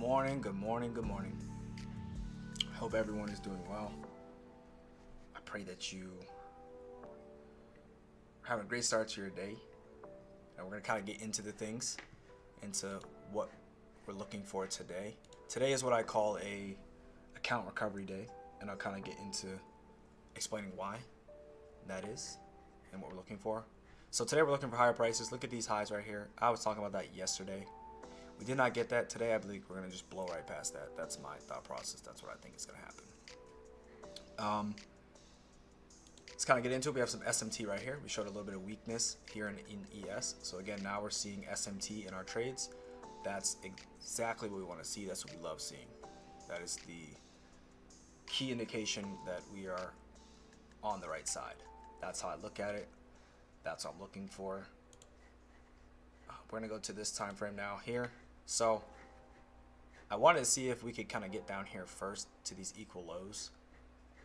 morning, good morning, good morning. Hope everyone is doing well. I pray that you have a great start to your day. And we're going to kind of get into the things, into what we're looking for today. Today is what I call a account recovery day, and I'll kind of get into explaining why that is and what we're looking for. So today we're looking for higher prices. Look at these highs right here. I was talking about that yesterday. We did not get that today. I believe we're going to just blow right past that. That's my thought process. That's what I think is going to happen. Let's kind of get into it. We have some SMT right here. We showed a little bit of weakness here in ES. So again, now we're seeing SMT in our trades. That's exactly what we want to see. That's what we love seeing. That is the key indication that we are on the right side. That's how I look at it. That's what I'm looking for. We're going to go to this time frame now here. So I wanted to see if we could kind of get down here first to these equal lows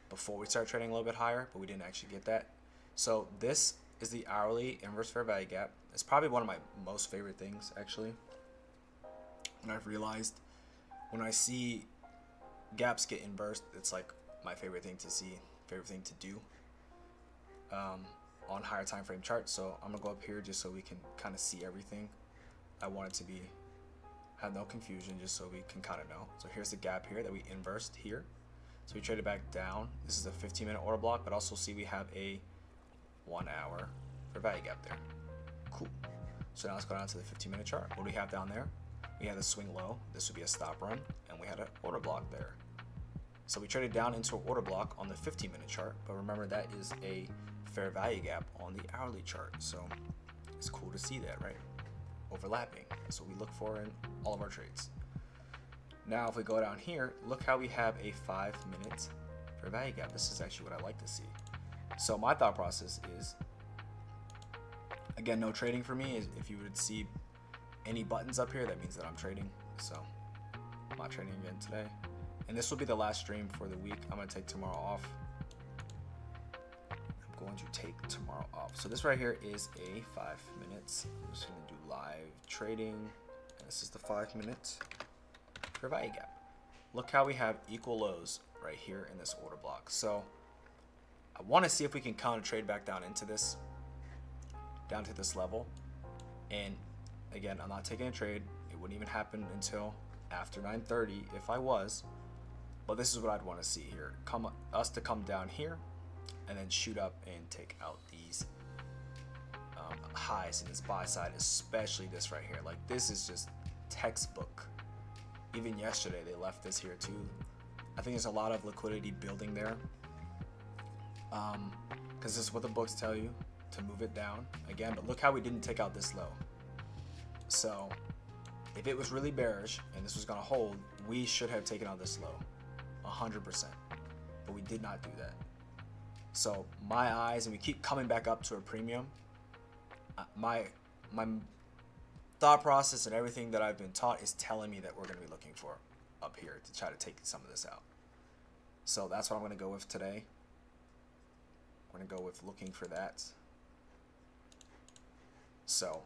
before we start trading a little bit higher, but we didn't actually get that. So this is the hourly inverse fair value gap. It's probably one of my most favorite things, actually. And I've realized when I see gaps get inversed, it's like my favorite thing to see, favorite thing to do on higher time frame charts. So I'm gonna go up here just so we can kind of see everything. I want it to be have no confusion, just so we can kind of know. So here's the gap here that we inversed here. So we traded back down. This is a 15-minute order block, but also see we have a 1 hour fair value gap there. Cool. So now let's go down to the 15-minute chart. What do we have down there? We had a swing low. This would be a stop run, and we had an order block there. So we traded down into an order block on the 15-minute chart, but remember that is a fair value gap on the hourly chart. So it's cool to see that, right? Overlapping. That's what we look for in all of our trades. Now if we go down here, look how we have a 5-minute fair value gap. This is actually what I like to see. So my thought process is, again, no trading for me. If you would see any buttons up here, that means that I'm trading. So I'm not trading again today. And this will be the last stream for the week. I'm going to take tomorrow off. I'm going to take tomorrow off. So this right here is a 5 minutes. I'm just going to do live trading. And this is the 5-minute fair value gap. Look how we have equal lows right here in this order block. So I want to see if we can counter trade back down into this, down to this level. And again, I'm not taking a trade. It wouldn't even happen until after 9:30 if I was. But this is what I'd want to see here. Us to come down here and then shoot up and take out these highs in this buy side, especially this right here. Like, this is just textbook. Even yesterday they left this here too. I think there's a lot of liquidity building there, because this is what the books tell you, to move it down again. But look how we didn't take out this low. So if it was really bearish and this was going to hold, we should have taken out this low 100%, but we did not do that. So my eyes, and we keep coming back up to a premium. My thought process and everything that I've been taught is telling me that we're going to be looking for up here to try to take some of this out. So that's what I'm going to go with today. We're going to go with looking for that. So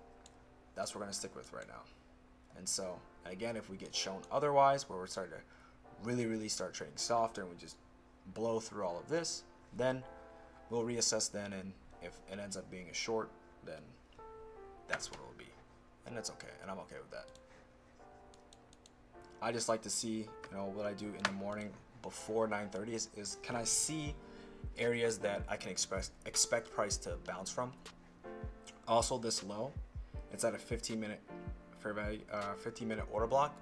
that's what we're going to stick with right now. And so again, if we get shown otherwise, where we're starting to really start trading softer and we just blow through all of this, then we'll reassess then, and if it ends up being a short, then that's what it will be. And that's okay, and I'm okay with that. I just like to see, what I do in the morning before 9:30 is can I see areas that I can expect price to bounce from. Also, this low, it's at a 15-minute fair value, 15-minute order block,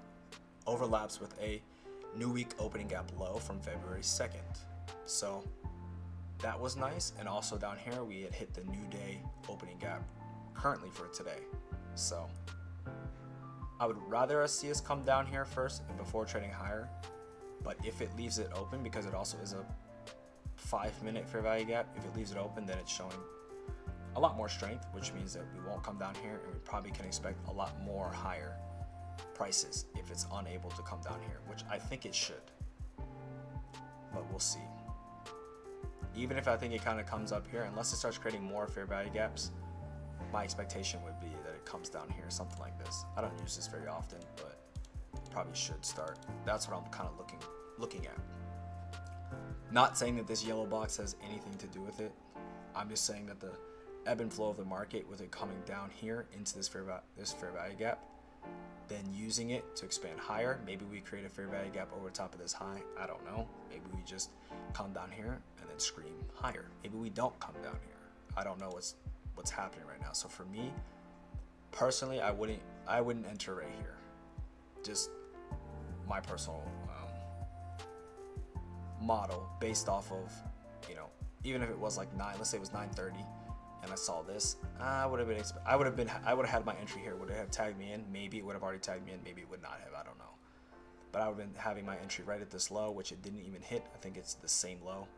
overlaps with a new week opening gap low from February 2nd. So that was nice. And also down here, we had hit the new day opening gap currently for today. So I would rather see us come down here first and before trading higher. But if it leaves it open, because it also is a 5-minute fair value gap, if it leaves it open, then it's showing a lot more strength, which means that we won't come down here, and we probably can expect a lot more higher prices if it's unable to come down here, which I think it should, but we'll see. Even if I think it kind of comes up here, unless it starts creating more fair value gaps, my expectation would be that it comes down here, something like this. I don't use this very often, but probably should start. That's what I'm kind of looking at. Not saying that this yellow box has anything to do with it. I'm just saying that the ebb and flow of the market, with it coming down here into this fair value gap, then using it to expand higher. Maybe we create a fair value gap over top of this high. I don't know. Maybe we just come down here and then scream higher. Maybe we don't come down here. I don't know what's happening right now. So for me personally, I wouldn't enter right here. Just my personal model based off of, you know, even if it was like let's say it was 9:30 and I saw this, I would have had my entry here. Would it have tagged me in? Maybe it would have already tagged me in, maybe it would not have, I don't know. But I would have been having my entry right at this low, which it didn't even hit. I think it's the same low.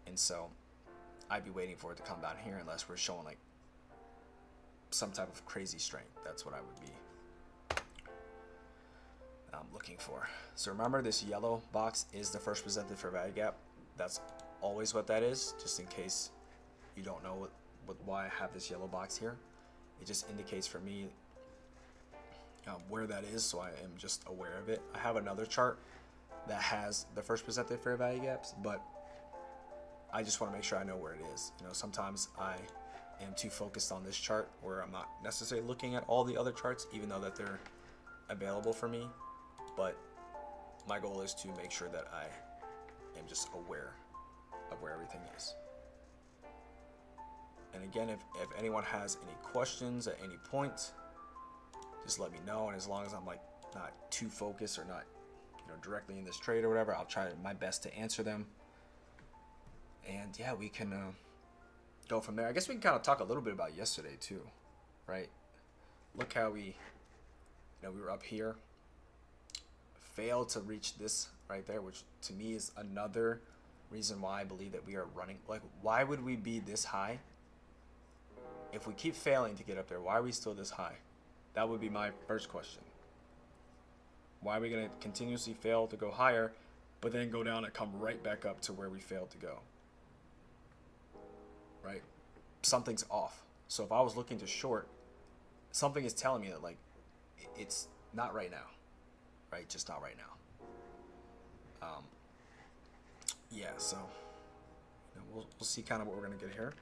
And so I'd be waiting for it to come down here unless we're showing like some type of crazy strength. That's what I would be looking for. So remember, this yellow box is the first presented fair value gap. That's always what that is, just in case you don't know why I have this yellow box here. It just indicates for me where that is, so I am just aware of it. I have another chart that has the first presented fair value gaps, but I just want to make sure I know where it is. You know, sometimes I am too focused on this chart where I'm not necessarily looking at all the other charts, even though that they're available for me. But my goal is to make sure that I am just aware of where everything is. And again, if anyone has any questions at any point, just let me know. And as long as I'm like not too focused or not, you know, directly in this trade or whatever, I'll try my best to answer them. And yeah, we can go from there. I guess we can kind of talk a little bit about yesterday too, right? Look how we were up here, failed to reach this right there, which to me is another reason why I believe that we are running. Like, why would we be this high? If we keep failing to get up there, why are we still this high? That would be my first question. Why are we going to continuously fail to go higher, but then go down and come right back up to where we failed to go? Right? Something's off. So if I was looking to short, something is telling me that, like, it's not right now. Right? Just not right now. Yeah, so you know, we'll see kind of what we're going to get here.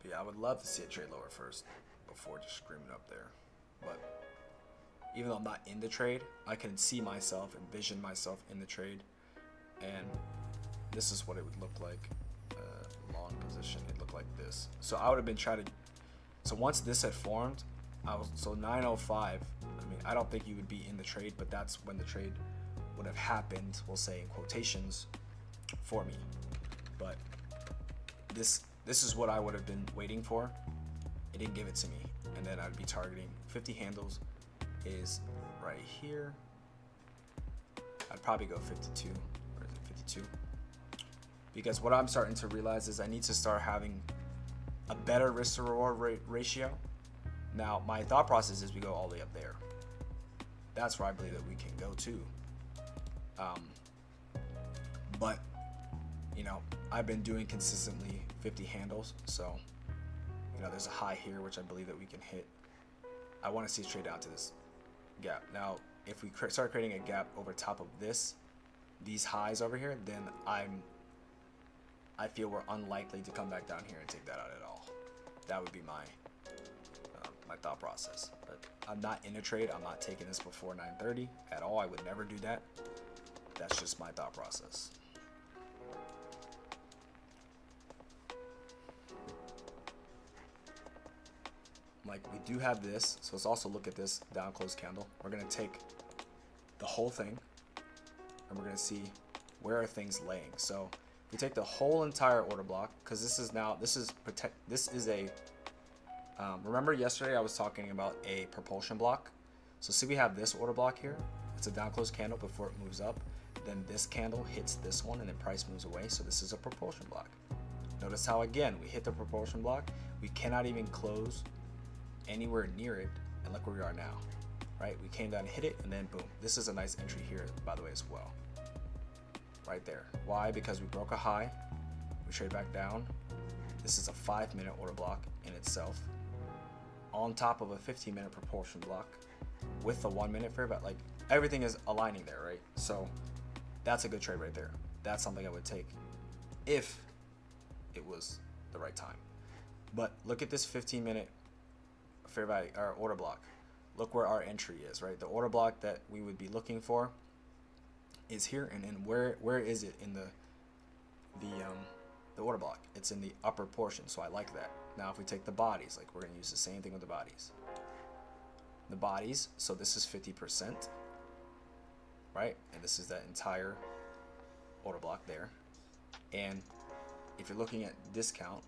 But yeah, I would love to see it trade lower first before just screaming up there. But even though I'm not in the trade, I can see myself, envision myself in the trade. And this is what it would look like. Long position, it looked like this. So I would have been trying to, so once this had formed, so 905, I mean, I don't think you would be in the trade, but that's when the trade would have happened, we'll say in quotations, for me. But this is what I would have been waiting for. It didn't give it to me. And then I'd be targeting 50 handles is right here. I'd probably go 52. Or is it 52? Because what I'm starting to realize is I need to start having a better risk to reward ratio. Now, my thought process is we go all the way up there. That's where I believe that we can go to. But, you know, I've been doing consistently 50 handles. So, you know, there's a high here, which I believe that we can hit. I want to see straight down to this gap. Now, if we start creating a gap over top of these highs over here, then I feel we're unlikely to come back down here and take that out at all. That would be my thought process. But I'm not in a trade. I'm not taking this before 9:30 at all. I would never do that. That's just my thought process. Like, we do have this, so let's also look at this down close candle. We're gonna take the whole thing and we're gonna see where are things laying. So we take the whole entire order block, because this is a remember yesterday I was talking about a propulsion block. So see, we have this order block here. It's a down close candle before it moves up. Then this candle hits this one and then price moves away. So this is a propulsion block. Notice how, again, we hit the propulsion block. We cannot even close anywhere near it, and look where we are now, right? We came down and hit it, and then boom. This is a nice entry here, by the way, as well, right there. Why? Because we broke a high, we trade back down. This is a 5-minute order block in itself, on top of a 15-minute proportion block with a 1-minute fair value. Like, everything is aligning there, right? So that's a good trade right there. That's something I would take if it was the right time. But look at this 15-minute fair value or order block. Look where our entry is, right? The order block that we would be looking for is here, and then where is it in the order block? It's in the upper portion, so I like that. Now if we take the bodies, like, we're gonna use the same thing with the bodies. The bodies, so this is 50%, right? And this is that entire order block there. And if you're looking at discount,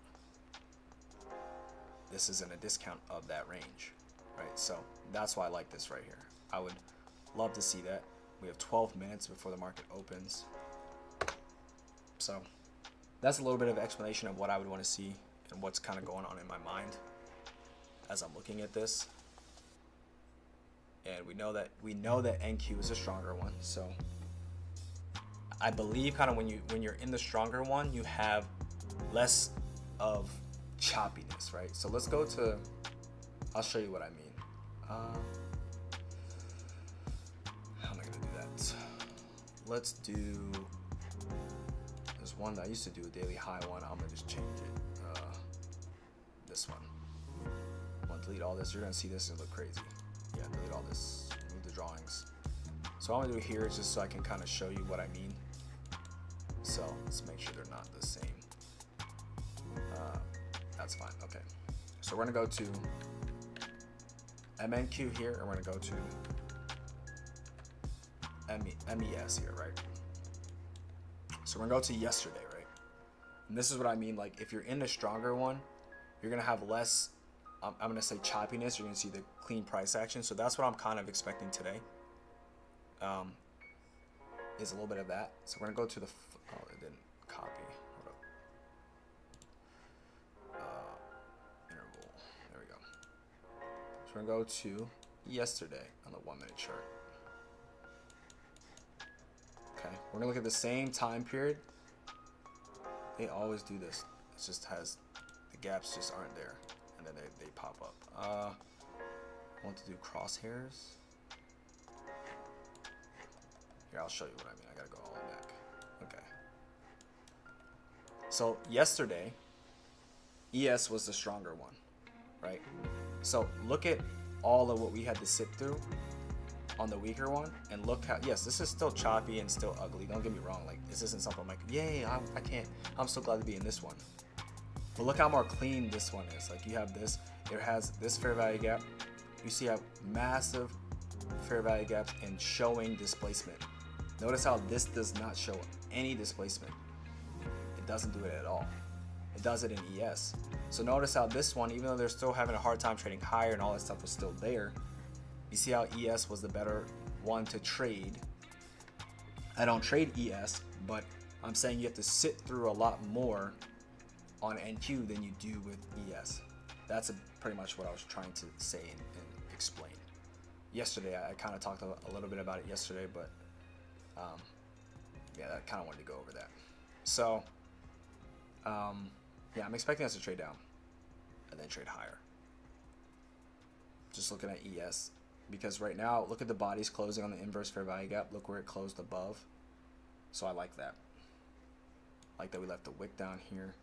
this is in a discount of that range, right? So that's why I like this right here. I would love to see that. We have 12 minutes before the market opens. So that's a little bit of explanation of what I would want to see and what's kind of going on in my mind as I'm looking at this. And we know that NQ is a stronger one. So I believe kind of when you're in the stronger one, you have less of choppiness, right? So let's go to, I'll show you what I mean. How am I gonna do that? Let's do, there's one that I used to do, a daily high one. I'm gonna just change it. This one. I'm gonna delete all this. You're gonna see this and look crazy. Yeah, delete all this, move the drawings. So what I'm gonna do here is just so I can kind of show you what I mean. So let's make sure they're not the same. That's fine. Okay. So we're gonna go to MNQ here, and we're gonna go to MES here, right? So we're gonna go to yesterday, right? And this is what I mean. Like, if you're in the stronger one, you're gonna have less. I'm gonna say choppiness. You're gonna see the clean price action. So that's what I'm kind of expecting today. Is a little bit of that. So we're gonna go to the. Oh, it didn't copy. Hold up. Interval. There we go. So we're gonna go to yesterday on the 1-minute chart. Okay, we're gonna look at the same time period. They always do this. It just has the gaps just aren't there, and then they pop up. I want to do crosshairs. Here, I'll show you what I mean. I gotta go all the way back. Okay. So yesterday, ES was the stronger one, right? So look at all of what we had to sit through on the weaker one, and look how, yes, this is still choppy and still ugly. Don't get me wrong. Like, this isn't something I'm like, yay, I can't. I'm so glad to be in this one. But look how more clean this one is. Like, you have this. It has this fair value gap. You see how massive fair value gaps and showing displacement. Notice how this does not show any displacement. It doesn't do it at all. It does it in ES. So notice how this one, even though they're still having a hard time trading higher and all that stuff was still there, you see how ES was the better one to trade. I don't trade ES, but I'm saying you have to sit through a lot more on NQ than you do with ES. That's pretty much what I was trying to say and explain. Yesterday, I kind of talked a little bit about it yesterday, but yeah, I kind of wanted to go over that. So, yeah, I'm expecting us to trade down and then trade higher. Just looking at ES, because right now, look at the bodies closing on the inverse fair value gap. Look where it closed above. So I like that. Like that we left the wick down here.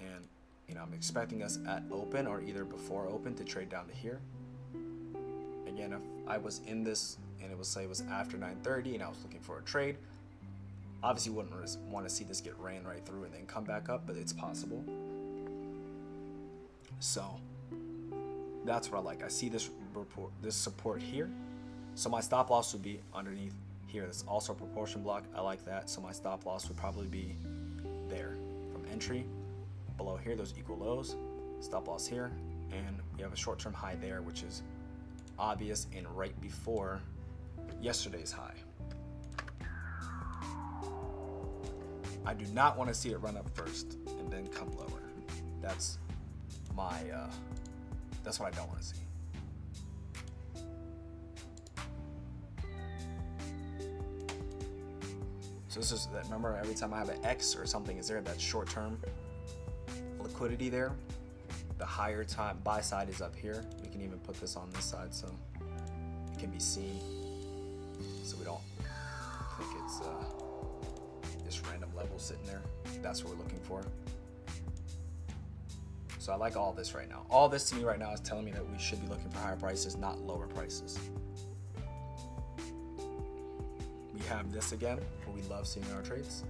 And, you know, I'm expecting us at open or either before open to trade down to here. Again, if I was in this and it was say it was after 9:30 and I was looking for a trade, obviously wouldn't want to see this get ran right through and then come back up, but it's possible. So that's what I like. I see this support here, so my stop loss would be underneath here. That's also a proportion block. I like that. So my stop loss would probably be there from entry. Below here, those equal lows. Stop loss here, and we have a short-term high there, which is obvious and right before yesterday's high. I do not want to see it run up first and then come lower. That's my that's what I don't want to see. So this is that, remember every time I have an X or something is there, that short-term liquidity there, the higher time buy side is up here. We can even put this on this side so it can be seen, so we don't think it's this random level sitting there. That's what we're looking for. So I like all this right now. All this to me right now is telling me that we should be looking for higher prices, not lower prices. We have this again, what we love seeing in our trades.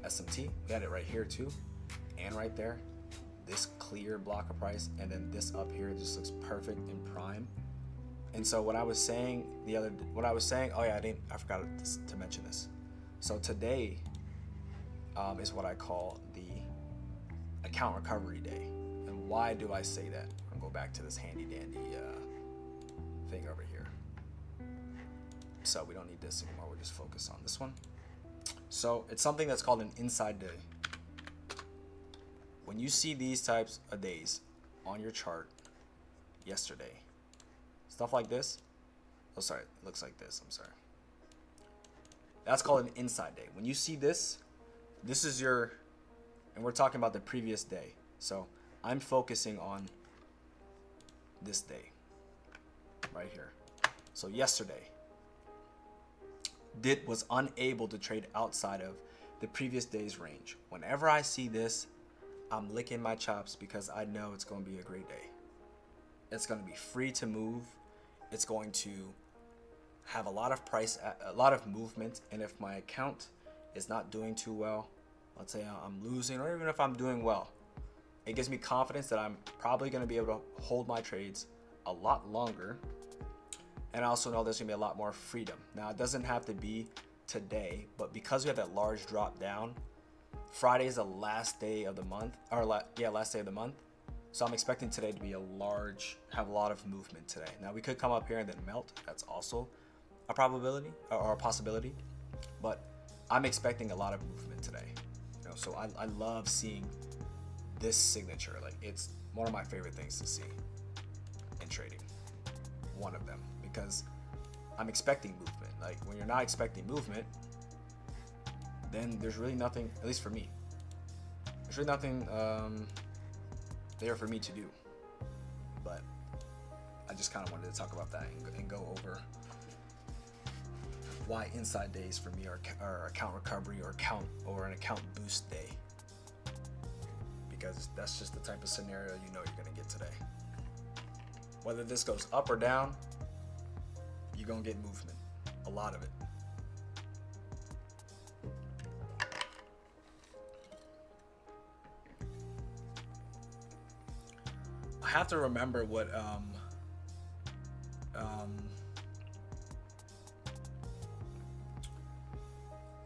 SMT, we had it right here too, and right there. This clear block of price, and then this up here just looks perfect in prime. And so what I was saying oh yeah, I forgot to mention this. So today is what I call the account recovery day. And why do I say that? I'll go back to this handy dandy thing over here. So we don't need this anymore, we're just focused on this one. So it's something that's called an inside day. When you see these types of days on your chart yesterday, stuff like this, oh sorry, it looks like this, I'm sorry. That's called an inside day. When you see this, this is your, and we're talking about the previous day. So I'm focusing on this day right here. So yesterday, was unable to trade outside of the previous day's range. Whenever I see this, I'm licking my chops because I know it's going to be a great day. It's going to be free to move. It's going to have a lot of movement. And if my account is not doing too well, let's say I'm losing, or even if I'm doing well, it gives me confidence that I'm probably going to be able to hold my trades a lot longer. And I also know there's going to be a lot more freedom. Now, it doesn't have to be today, but because we have that large drop down, Friday is the last day of the month, last day of the month. So I'm expecting today to be have a lot of movement today. Now we could come up here and then melt. That's also a probability or a possibility, but I'm expecting a lot of movement today. You know, so I love seeing this signature. Like, it's one of my favorite things to see in trading. One of them, because I'm expecting movement. Like, when you're not expecting movement, then there's really nothing, at least for me, there's really nothing there for me to do. But I just kind of wanted to talk about that and go over why inside days for me are account recovery or an account boost day. Because that's just the type of scenario you know you're gonna get today. Whether this goes up or down, you're gonna get movement, a lot of it. I have to remember what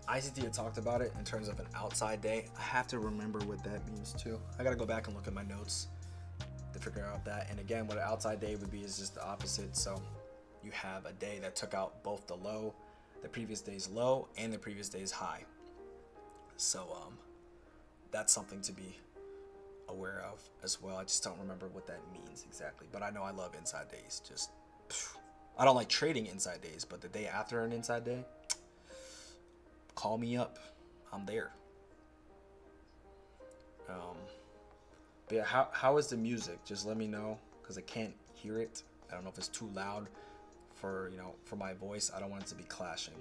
ICT had talked about it in terms of an outside day. I have to remember what that means too. I gotta go back and look at my notes to figure out that. And again, what an outside day would be is just the opposite. So you have a day that took out both the low, the previous day's low, and the previous day's high. So that's something to be aware of as well. I just don't remember what that means exactly, but I know I love inside days. Just I don't like trading inside days, but the day after an inside day, call me up, I'm there. But yeah, how is the music? Just let me know, because I can't hear it. I don't know if it's too loud for my voice. I don't want it to be clashing.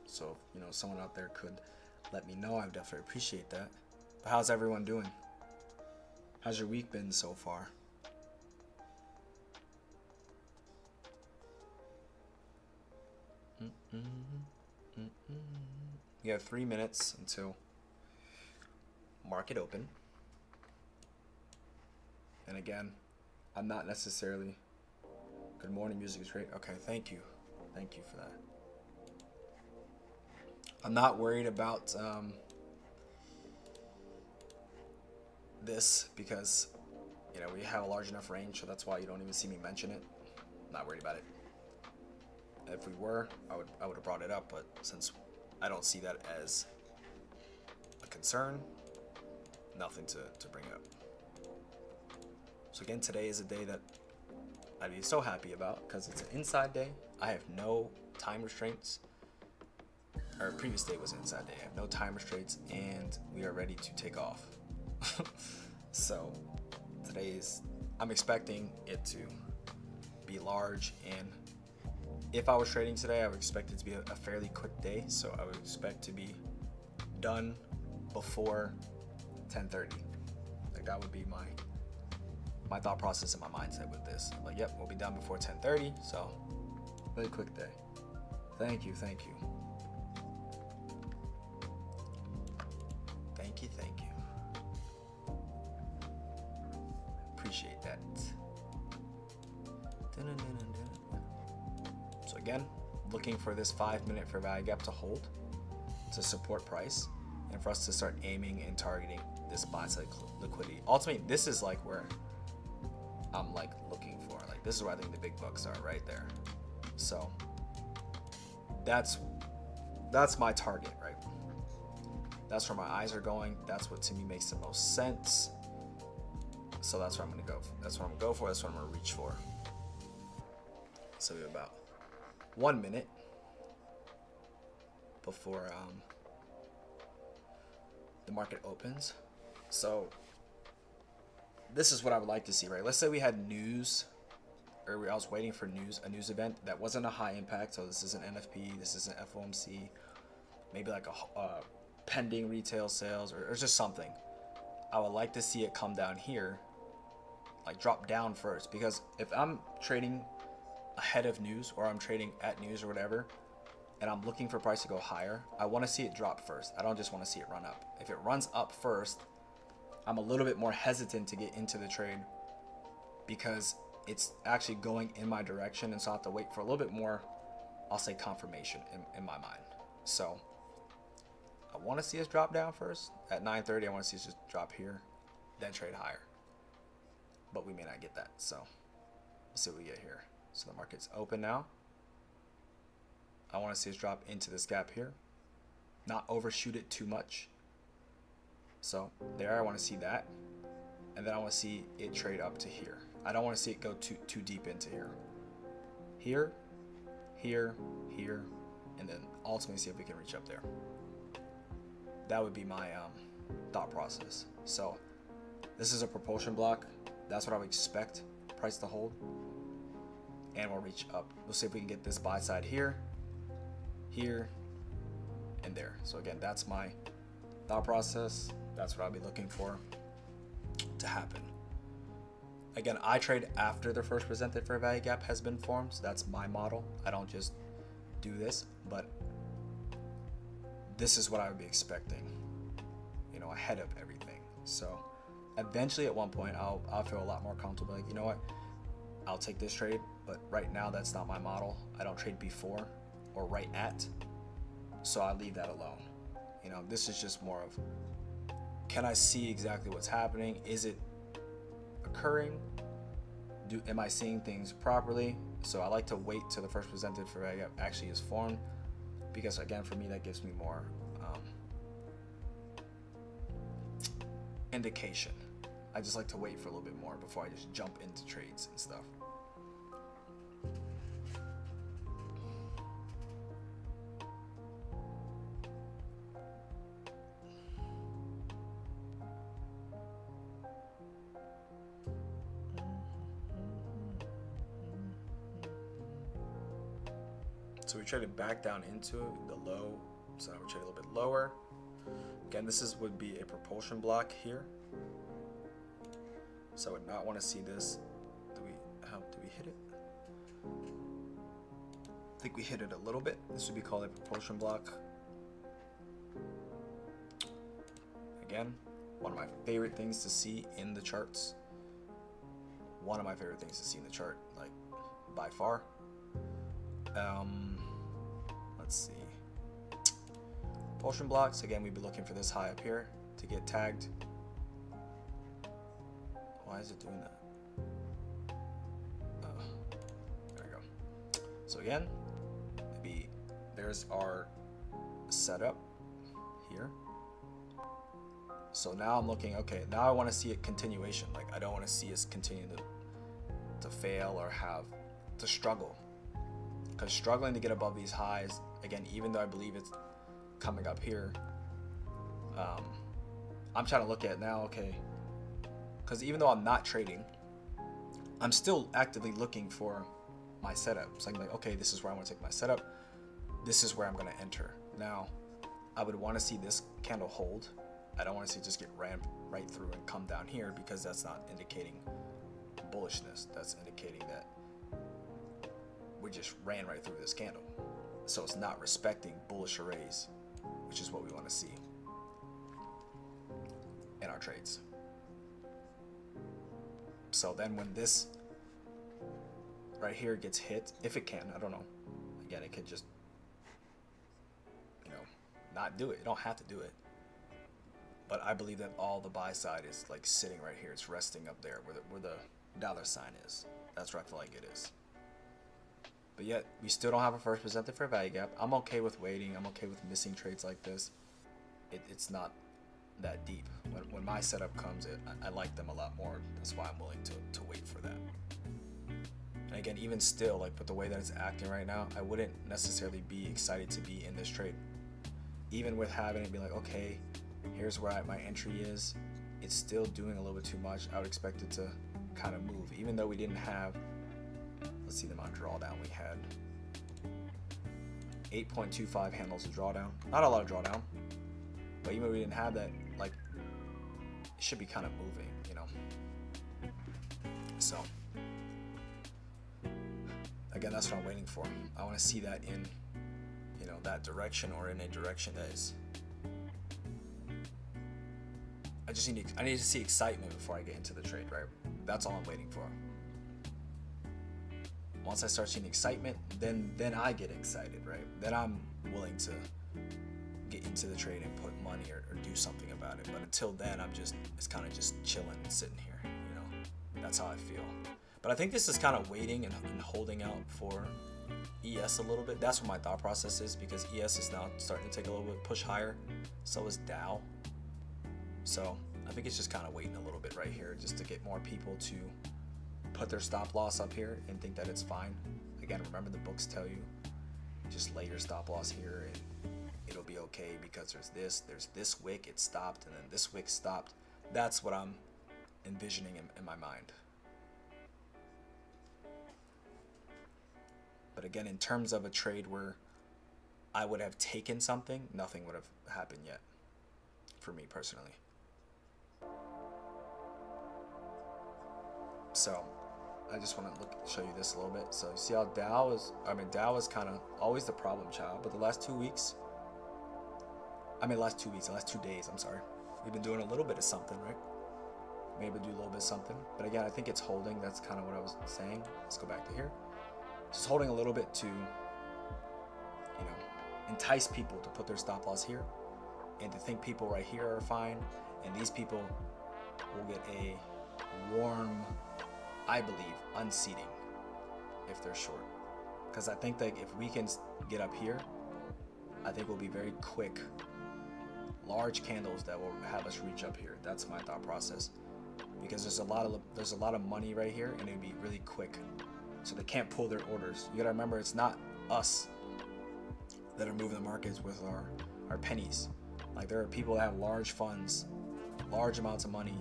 So if someone out there could let me know, I would definitely appreciate that. But how's everyone doing? How's your week been so far? We have 3 minutes until market open. And again, I'm not necessarily... Good morning, music is great. Okay, thank you. Thank you for that. I'm not worried about this because, we have a large enough range, so that's why you don't even see me mention it. I'm not worried about it. If we were, I would have brought it up, but since I don't see that as a concern, nothing to bring up. So again, today is a day that I'd be so happy about because it's an inside day. I have no time restraints. our previous day was inside day. I have no time restraints, and we are ready to take off. So I'm expecting it to be large, and if I was trading today, I would expect it to be a fairly quick day. So I would expect to be done before 10:30. Like that would be my thought process and my mindset with this. Like, yep, we'll be done before 10:30. So really quick day. Thank you. Thank you. Appreciate that. So again, looking for this 5-minute fair value gap to hold to support price, and for us to start aiming and targeting this buy side liquidity. Ultimately, this is like where I'm like looking for. Like this is where I think the big bucks are, right there. So that's my target, right? That's where my eyes are going. That's what to me makes the most sense. So that's what I'm gonna go for. That's what I'm gonna go for. That's what I'm gonna reach for. So we have about 1 minute before the market opens. So this is what I would like to see, right? Let's say we had news, or I was waiting for a news event that wasn't a high impact. So this isn't NFP, this isn't FOMC, maybe like a pending retail sales or just something. I would like to see it come down here, like drop down first, because if I'm trading ahead of news or I'm trading at news or whatever, and I'm looking for price to go higher, I want to see it drop first. I don't just want to see it run up. If it runs up first, I'm a little bit more hesitant to get into the trade because it's actually going in my direction, and so I have to wait for a little bit more, I'll say, confirmation in my mind. So I want to see us drop down first. At 9:30, I want to see us just drop here, then trade higher. But we may not get that, so let's see what we get here. So the market's open now. I want to see us drop into this gap here, not overshoot it too much. So there, I want to see that, and then I want to see it trade up to here. I don't want to see it go too deep into here. Here, here, here, and then ultimately see if we can reach up there. That would be my thought process. So this is a propulsion block. That's what I would expect price to hold, and we'll reach up. We'll see if we can get this buy side here, here, and there. So again, that's my thought process. That's what I'll be looking for to happen. Again, I trade after the first presented fair value gap has been formed, so that's my model. I don't just do this, but this is what I would be expecting, you know, ahead of everything. So eventually at one point I'll feel a lot more comfortable, like, you know what, I'll take this trade, but right now that's not my model. I don't trade before or right at, so I leave that alone. You know, this is just more of, can I see exactly what's happening? Is it occurring? Am I seeing things properly? So I like to wait till the first presented fair value gap actually is formed, because again, for me, that gives me more indication. I just like to wait for a little bit more before I just jump into trades and stuff. So we traded back down into the low, so now we trade a little bit lower. Again, this would be a propulsion block here. So I would not want to see this. Do we hit it? I think we hit it a little bit. This would be called a propulsion block. Again, one of my favorite things to see in the charts. One of my favorite things to see in the chart, like by far. Let's see. Propulsion blocks, again, we'd be looking for this high up here to get tagged. Why is it doing that? There we go. So again, maybe there's our setup here. So now I'm looking, okay, now I want to see a continuation. Like, I don't want to see us continue to fail or have to struggle. Because struggling to get above these highs, again, even though I believe coming up here, I'm trying to look at now, okay, because even though I'm not trading, I'm still actively looking for my setup. So I'm like, okay, this is where I want to take my setup. This is where I'm going to enter. Now, I would want to see this candle hold. I don't want to see it just get ran right through and come down here, because that's not indicating bullishness. That's indicating that we just ran right through this candle. So it's not respecting bullish arrays, which is what we want to see in our trades. So then when this right here gets hit, if it can, I don't know. Again, it could just, not do it. You don't have to do it. But I believe that all the buy side is like sitting right here. It's resting up there where the dollar sign is. That's where I feel like it is. But yet, we still don't have a first presented fair value gap. I'm okay with waiting. I'm okay with missing trades like this. It's not that deep. When my setup comes, I like them a lot more. That's why I'm willing to wait for that. And again, even still, like with the way that it's acting right now, I wouldn't necessarily be excited to be in this trade. Even with having it be like, okay, here's where my entry is, it's still doing a little bit too much. I would expect it to kind of move, even though we didn't have, let's see the amount of drawdown we had. 8.25 handles of drawdown. Not a lot of drawdown, but even though we didn't have that, like, it should be kind of moving, So, again, that's what I'm waiting for. I want to see that in, that direction, or in a direction that is, I need to see excitement before I get into the trade, right? That's all I'm waiting for. Once I start seeing excitement, then I get excited, right? Then I'm willing to get into the trade and put money or do something about it. But until then, it's kind of just chilling and sitting here, That's how I feel. But I think this is kind of waiting and holding out for ES a little bit. That's what my thought process is, because ES is now starting to take a little bit push higher. So is Dow. So I think it's just kind of waiting a little bit right here, just to get more people to put their stop loss up here and think that it's fine. Again, remember the books tell you, just lay your stop loss here and it'll be okay, because there's this wick, it stopped, and then this wick stopped. That's what I'm envisioning in my mind. But again, in terms of a trade where I would have taken something, nothing would have happened yet for me personally. So I just want to show you this a little bit. So you see how Dow is kind of always the problem child, but the last 2 days, I'm sorry, we've been doing a little bit of something, right? Maybe do a little bit of something, but again, I think it's holding. That's kind of what I was saying. Let's go back to here. Just holding a little bit to, entice people to put their stop loss here, and to think people right here are fine, and these people will get a warm, I believe, unseating if they're short. Because I think that if we can get up here, I think we'll be very quick, large candles that will have us reach up here. That's my thought process. Because there's a lot of money right here, and it'll be really quick. So they can't pull their orders. You gotta remember, it's not us that are moving the markets with our pennies. Like, there are people that have large funds, large amounts of money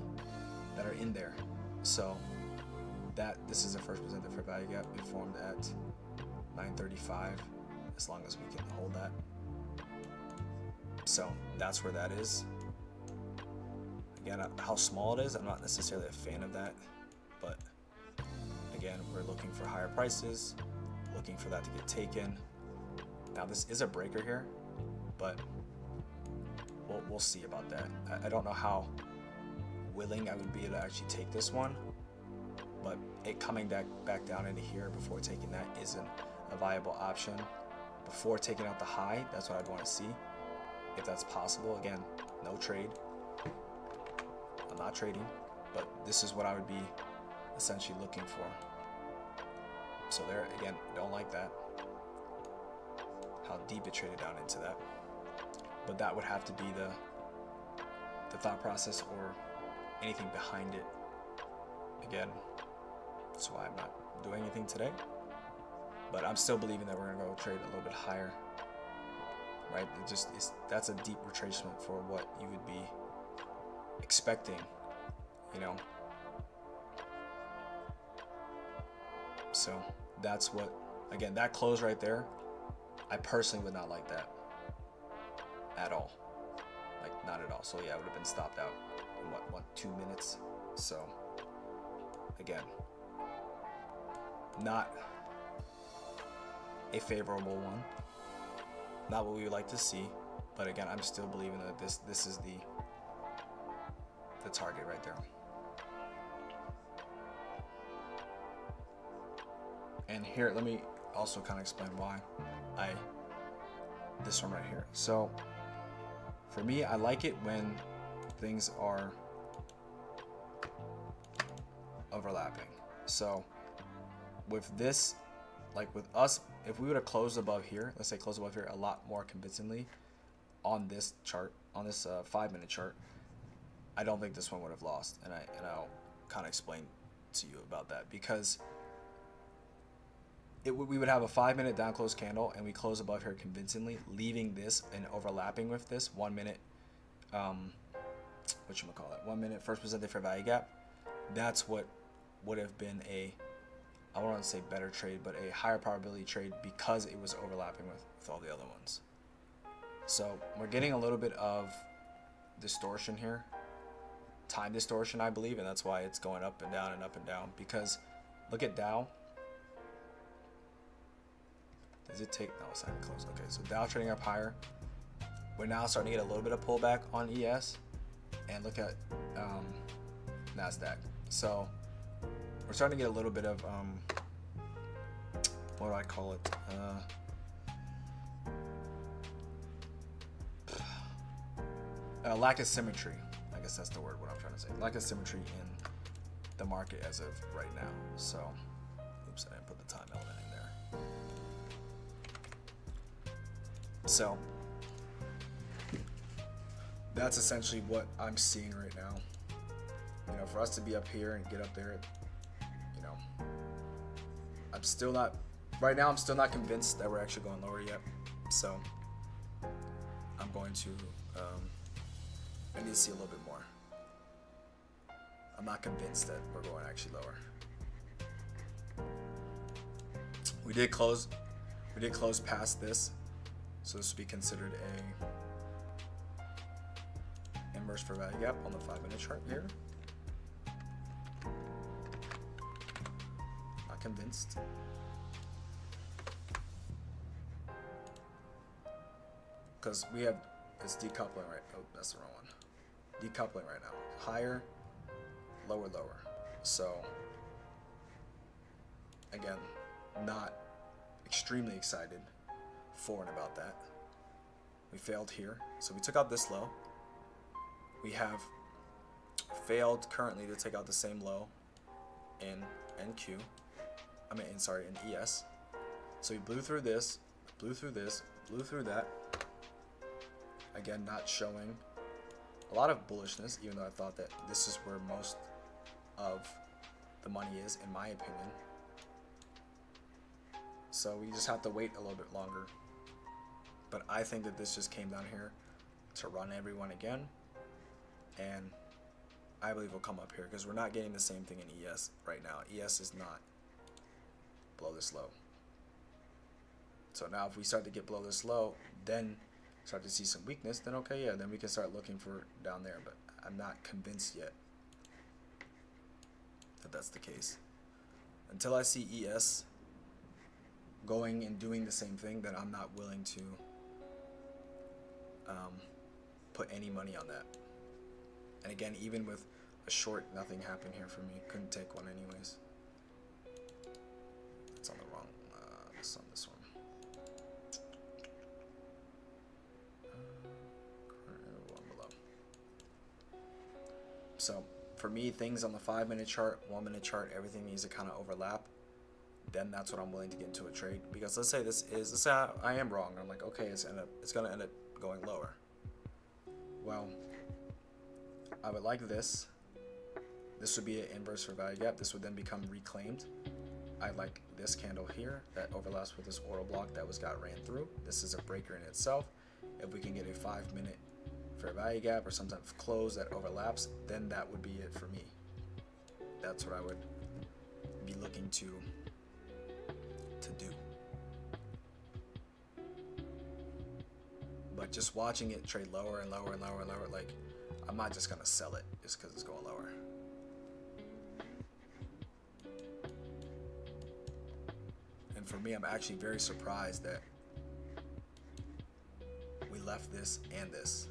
that are in there. So this is the first presented fair value gap. We formed at 935, as long as we can hold that. So that's where that is. Again, how small it is, I'm not necessarily a fan of that, but again, we're looking for higher prices, looking for that to get taken. Now this is a breaker here, but we'll see about that. I don't know how willing I would be to actually take this one, but it coming back down into here before taking that isn't a viable option. Before taking out the high, that's what I'd want to see, if that's possible. Again, no trade. I'm not trading, but this is what I would be essentially looking for. So there, again, don't like that, how deep it traded down into that. But that would have to be the thought process, or anything behind it. Again, that's why I'm not doing anything today. But I'm still believing that we're gonna go trade a little bit higher. right? It just is, that's a deep retracement for what you would be expecting, you know. So that's what, again, that close right there, I personally would not like that at all. Like, not at all. So yeah, it would have been stopped out in what 2 minutes. So again, not a favorable one, not what we would like to see, but again, I'm still believing that this is the target right there. And here, let me also kind of explain why this one right here. So for me, I like it when things are overlapping. So with this, like with us, if we would have closed above here, let's say close above here a lot more convincingly on this chart, on this 5-minute chart, I don't think this one would have lost. And I'll kind of explain to you about that, because we would have a 5-minute down close candle and we close above here convincingly, leaving this and overlapping with this 1 minute, whatchamacallit, 1 minute first presented fair value gap. That's what would have been a, I don't want to say better trade, but a higher probability trade, because it was overlapping with all the other ones. So we're getting a little bit of distortion here, time distortion, I believe, and that's why it's going up and down and up and down. Because look at Dow. Does it take, no, it's not even close. Okay, so Dow trading up higher. We're now starting to get a little bit of pullback on ES, and look at NASDAQ. So we're starting to get a little bit of what do I call it? Lack of symmetry. I guess that's the word, what I'm trying to say. Lack of symmetry in the market as of right now. So, oops, I didn't put the time element in there. So that's essentially what I'm seeing right now. You know, for us to be up here and get up there, you know, I'm still not, right now I'm still not convinced that we're actually going lower yet. So I'm going to, I need to see a little bit more. I'm not convinced that we're going actually lower. We did close past this, so this would be considered a inverse fair value gap on the 5-minute chart here. Not convinced. Because we have this decoupling right, oh, that's the wrong one. Decoupling right now. Higher, lower, lower. So again, not extremely excited for and about that. We failed here, so we took out this low. We have failed currently to take out the same low in NQ. In ES. So we blew through this, blew through this, blew through that. Again, not showing a lot of bullishness, even though I thought that this is where most of the money is, in my opinion. So we just have to wait a little bit longer. But I think that this just came down here to run everyone again. And I believe we'll come up here, because we're not getting the same thing in ES right now. ES is not below this low. So now if we start to get below this low, then start to see some weakness, then okay, yeah, then we can start looking for down there. But I'm not convinced yet that that's the case. Until I see ES going and doing the same thing, then I'm not willing to put any money on that. And again, even with a short, nothing happened here for me. Couldn't take one anyways. It's on the wrong, it's on this one. One below. So for me, things on the 5-minute chart, 1-minute chart, everything needs to kind of overlap. Then that's what I'm willing to get into a trade. Because let's say I am wrong. I'm like, okay, it's gonna end up going lower. Well, I would like this. This would be an inverse fair value gap. This would then become reclaimed. I like this candle here that overlaps with this order block that ran through. This is a breaker in itself. If we can get a 5-minute fair value gap or some type of close that overlaps, then that would be it for me. That's what I would be looking to do. But just watching it trade lower and lower and lower and lower, like, I'm not just gonna sell it just because it's going lower. And for me, I'm actually very surprised that we left this and this,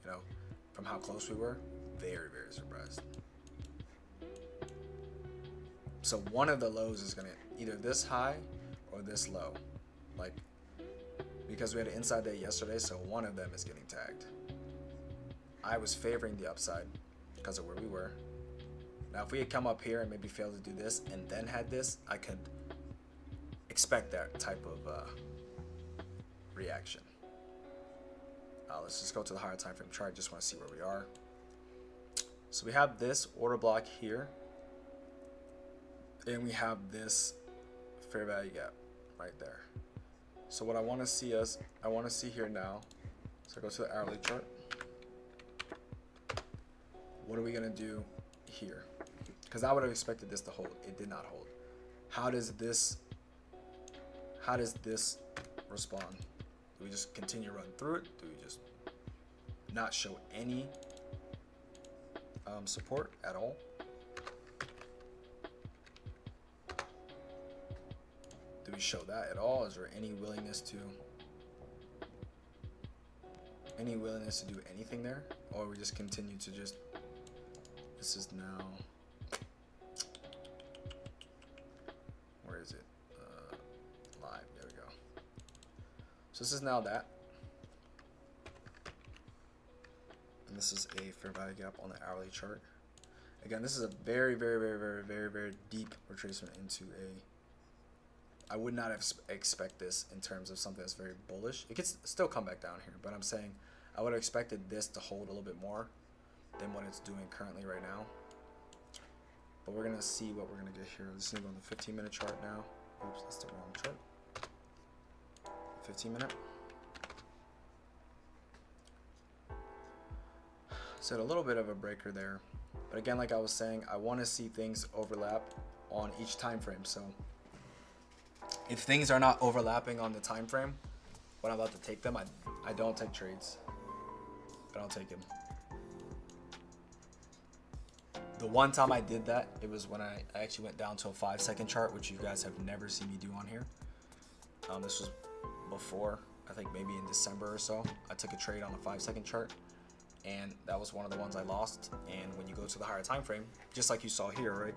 you know, from how close we were. Very, very surprised. So one of the lows is gonna either this high or this low, like, because we had an inside day yesterday, so one of them is getting tagged. I was favoring the upside because of where we were. Now, if we had come up here and maybe failed to do this and then had this, I could expect that type of reaction. Let's just go to the higher time frame chart. Just want to see where we are. So we have this order block here, and we have this fair value gap right there. So what I want to see here now, so I go to the hourly chart. What are we gonna do here? Because I would have expected this to hold. It did not hold. How does this respond? Do we just continue to run through it? Do we just not show any support at all? Do we show that at all? Is there any willingness to do anything there? Or we just continue to just, this is now, where is it? Live, there we go. So this is now that. And this is a fair value gap on the hourly chart. Again, this is a very, very, very, very, very, very deep retracement into I would not have expect this in terms of something that's very bullish. It could still come back down here, but I'm saying I would have expected this to hold a little bit more than what it's doing currently right now. But we're gonna see what we're gonna get here. This is gonna go on the 15-minute chart now. Oops, that's the wrong chart. 15-minute. So a little bit of a breaker there, but again, like I was saying, I want to see things overlap on each time frame. So if things are not overlapping on the time frame when I'm about to take them, I don't take trades. I don't take them. The one time I did that, it was when I actually went down to a 5-second chart, which you guys have never seen me do on here. This was before, I think maybe in December or so. I took a trade on a 5-second chart, and that was one of the ones I lost. And when you go to the higher time frame, just like you saw here, right?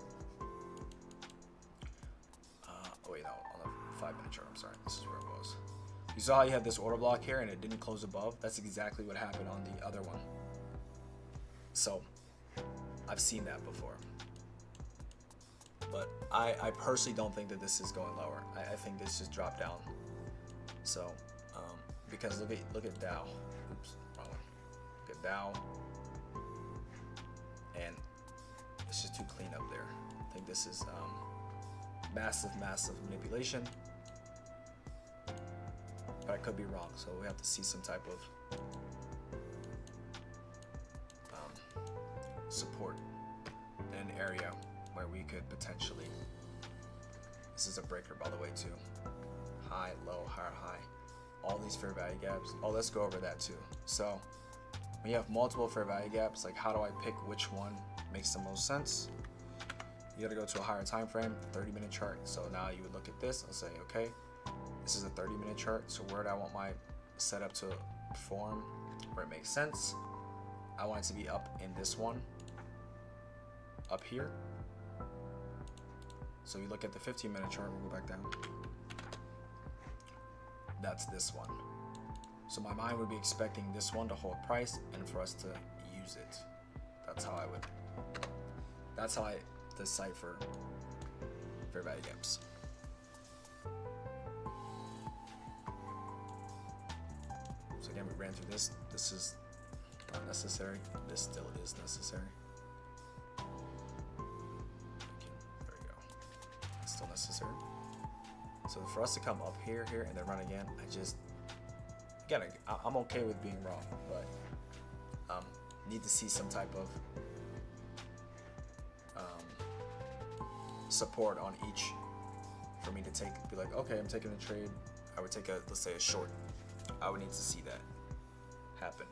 Oh wait, no, on the 5-minute chart, I'm sorry, this is where it was. You saw how you had this order block here and it didn't close above? That's exactly what happened on the other one. So I've seen that before. But I personally don't think that this is going lower. I think this just dropped down. So because look at Dow. Oops, wrong one. Look at Dow. And it's just too clean up there. I think this is massive manipulation. But I could be wrong, so we have to see some type of support in an area where we could potentially, this is a breaker by the way too, high, low, higher, high, all these fair value gaps. Oh, let's go over that too. So when you have multiple fair value gaps, like how do I pick which one makes the most sense? You gotta go to a higher time frame, 30-minute chart. So now you would look at this and say, okay, this is a 30-minute chart, so where do I want my setup to perform, where it makes sense? I want it to be up in this one, up here. So you look at the 15-minute chart, we'll go back down. That's this one. So my mind would be expecting this one to hold price and for us to use it. That's how I decipher fair value gaps. So again, we ran through this. This is not necessary. This still is necessary. There we go. It's still necessary. So for us to come up here, and then run again, again, I'm okay with being wrong, but need to see some type of support on each for me to be like, okay, I'm taking a trade. I would take let's say a short. I would need to see that happen.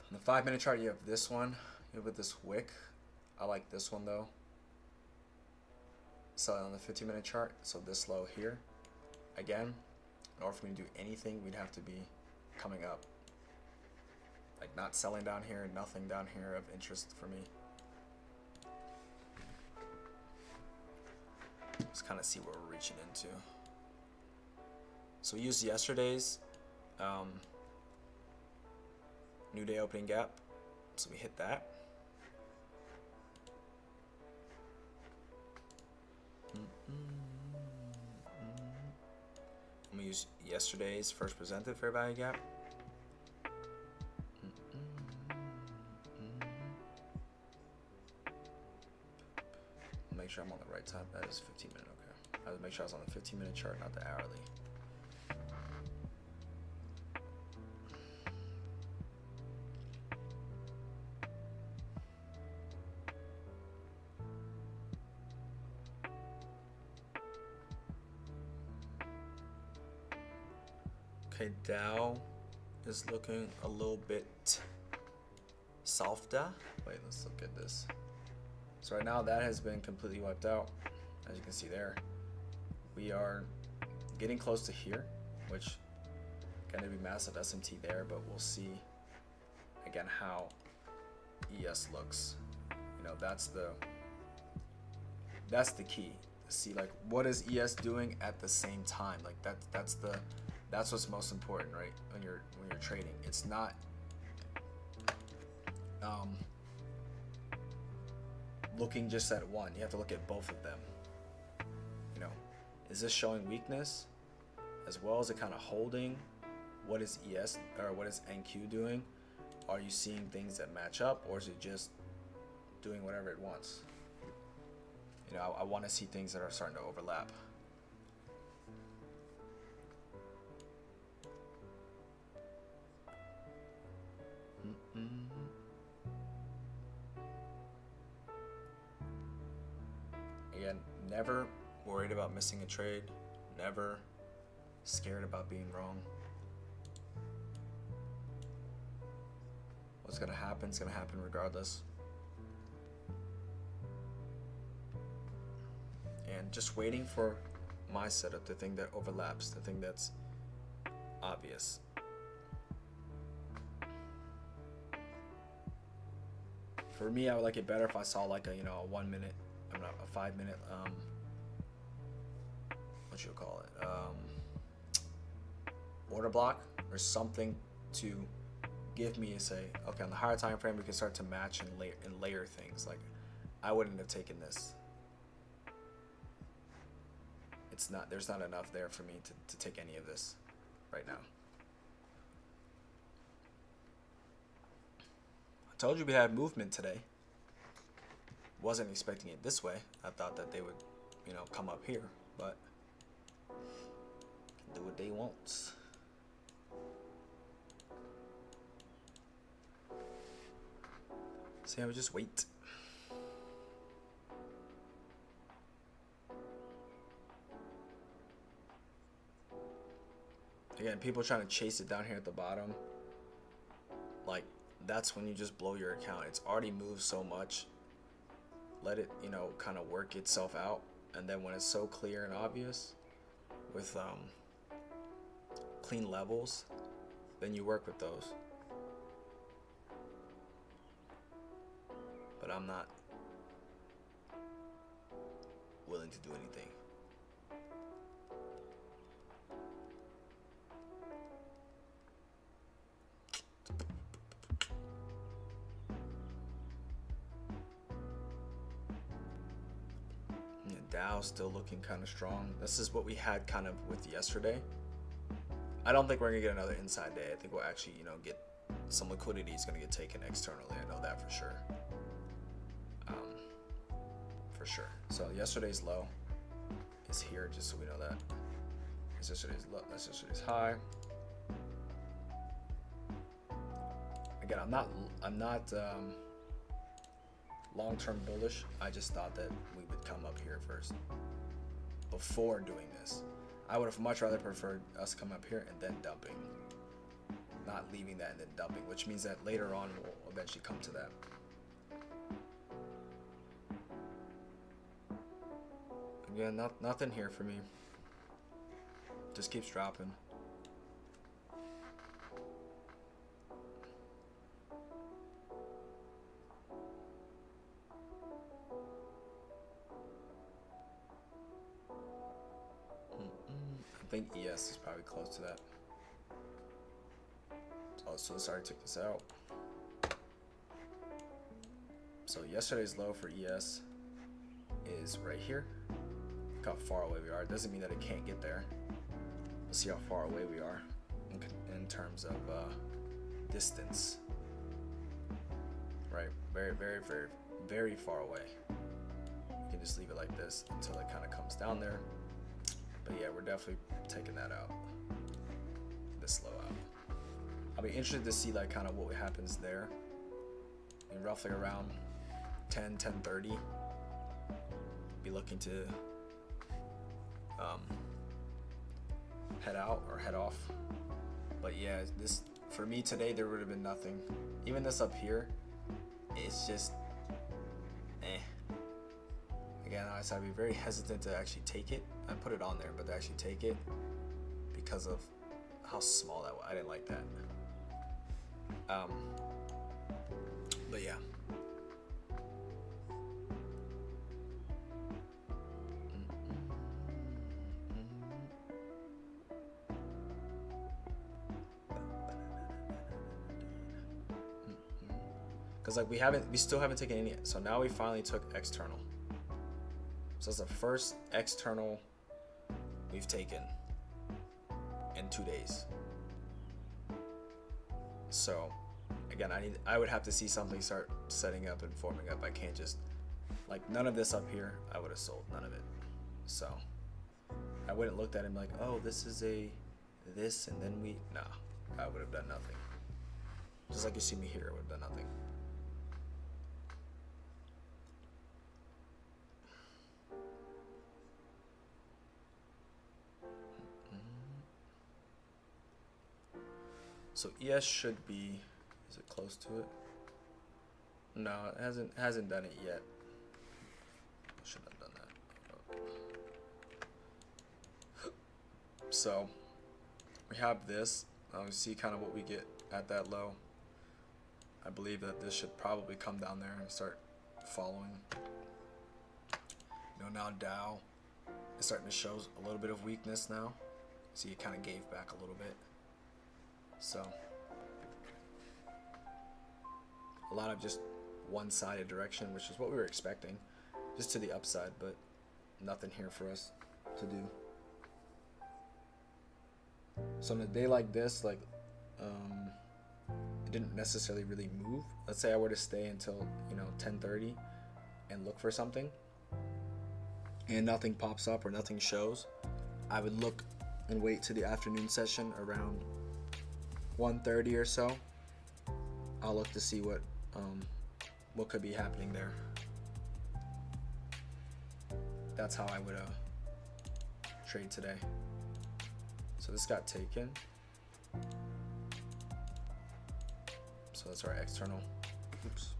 On the 5-minute chart, you have this one. You have this wick. I like this one though. So on the 15-minute chart, so this low here. Again, in order for me to do anything, we'd have to be coming up. Like not selling down here, nothing down here of interest for me. Just kind of see what we're reaching into. So we used yesterday's new day opening gap. So we hit that. I'm gonna use yesterday's first presented fair value gap. Make sure I'm on the right time. That is 15-minute. Okay. I would make sure I was on the 15-minute chart, not the hourly. Okay, Dow is looking a little bit softer. Wait, let's look at this. So right now that has been completely wiped out. As you can see there, we are getting close to here, which gonna be massive SMT there, but we'll see again how ES looks. You know, that's the key to see, like, what is ES doing at the same time. Like that's what's most important, right? When you're trading, it's not looking just at one. You have to look at both of them. You know, is this showing weakness as well as it kind of holding? What is ES or what is NQ doing? Are you seeing things that match up, or is it just doing whatever it wants? You know, I want to see things that are starting to overlap. Again, never worried about missing a trade, never scared about being wrong. What's gonna happen is gonna happen regardless. And just waiting for my setup, the thing that overlaps, the thing that's obvious. For me, I would like it better if I saw like a, you know, a 1 minute, I'm not a 5 minute, what you call it, order block or something to give me a say, okay, on the higher time frame we can start to match and layer things. Like, I wouldn't have taken this. It's not, there's not enough there for me to take any of this right now. I told you we had movement today. Wasn't expecting it this way. I thought that they would, you know, come up here, but do what they want. So I would just wait. Again, people trying to chase it down here at the bottom, like, that's when you just blow your account. It's already moved so much. Let it, you know, kind of work itself out, and then when it's so clear and obvious with clean levels, then you work with those. But I'm not willing to do anything. Dow's still looking kind of strong. This is what we had kind of with yesterday. I don't think we're gonna get another inside day. I think we'll actually, you know, get some liquidity is going to get taken externally. I know that for sure. For sure. So yesterday's low is here, just so we know that. It's yesterday's low. That's yesterday's high. Again, I'm not long-term bullish. I just thought that we would come up here first before doing this. I would have much rather preferred us come up here and then dumping, not leaving that and then dumping, which means that later on we'll eventually come to that. Again, nothing here for me. Just keeps dropping. I think ES is probably close to that. Oh, so let's already check this out. So yesterday's low for ES is right here. Look how far away we are. It doesn't mean that it can't get there. Let's see how far away we are in terms of distance. Right, very, very, very, very far away. You can just leave it like this until it kind of comes down there. But yeah, we're definitely taking that out. This low out. I'll be interested to see like kind of what happens there. I mean, roughly around 10:30. Be looking to head out or head off. But yeah, this for me today there would have been nothing. Even this up here, it's just Again, I said I'd be very hesitant to actually take it. I put it on there, but to actually take it because of how small that was. I didn't like that. But yeah. Because like we still haven't taken any yet. So now we finally took external. So it's the first external we've taken in 2 days. So again, I would have to see something start setting up and forming up. I can't just like none of this up here. I would have sold none of it. So I wouldn't looked at him like, oh, this is this, and then nah. I would have done nothing. Just like you see me here, I would have done nothing. So ES should be, is it close to it? No, it hasn't done it yet. Shouldn't have done that. So we have this. We see kind of what we get at that low. I believe that this should probably come down there and start following. You know, now Dow is starting to show a little bit of weakness now. See, it kind of gave back a little bit. So a lot of just one-sided direction, which is what we were expecting, just to the upside, but nothing here for us to do. So on a day like this, like it didn't necessarily really move. Let's say I were to stay until 10:30 and look for something, and nothing pops up or nothing shows, I would look and wait to the afternoon session around 1:30 or so. I'll look to see what could be happening there. That's how I would trade today. So this got taken. So that's our external. Oops.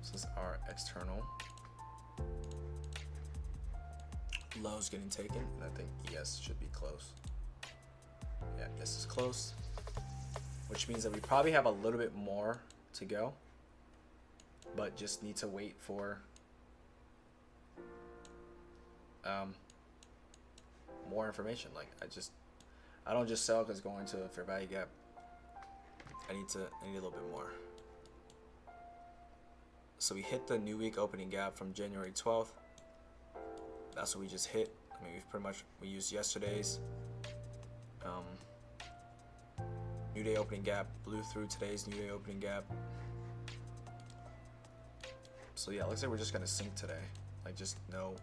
So this is our external. Low's getting taken, and I think ES should be close. Yeah, ES is close, which means that we probably have a little bit more to go, but just need to wait for more information. Like I don't just sell because going to a fair value gap. I need a little bit more. So we hit the new week opening gap from January 12th. That's what we just hit. I mean, we used yesterday's new New day opening gap, blew through today's new day opening gap. So yeah, looks like we're just gonna sink today. Like just no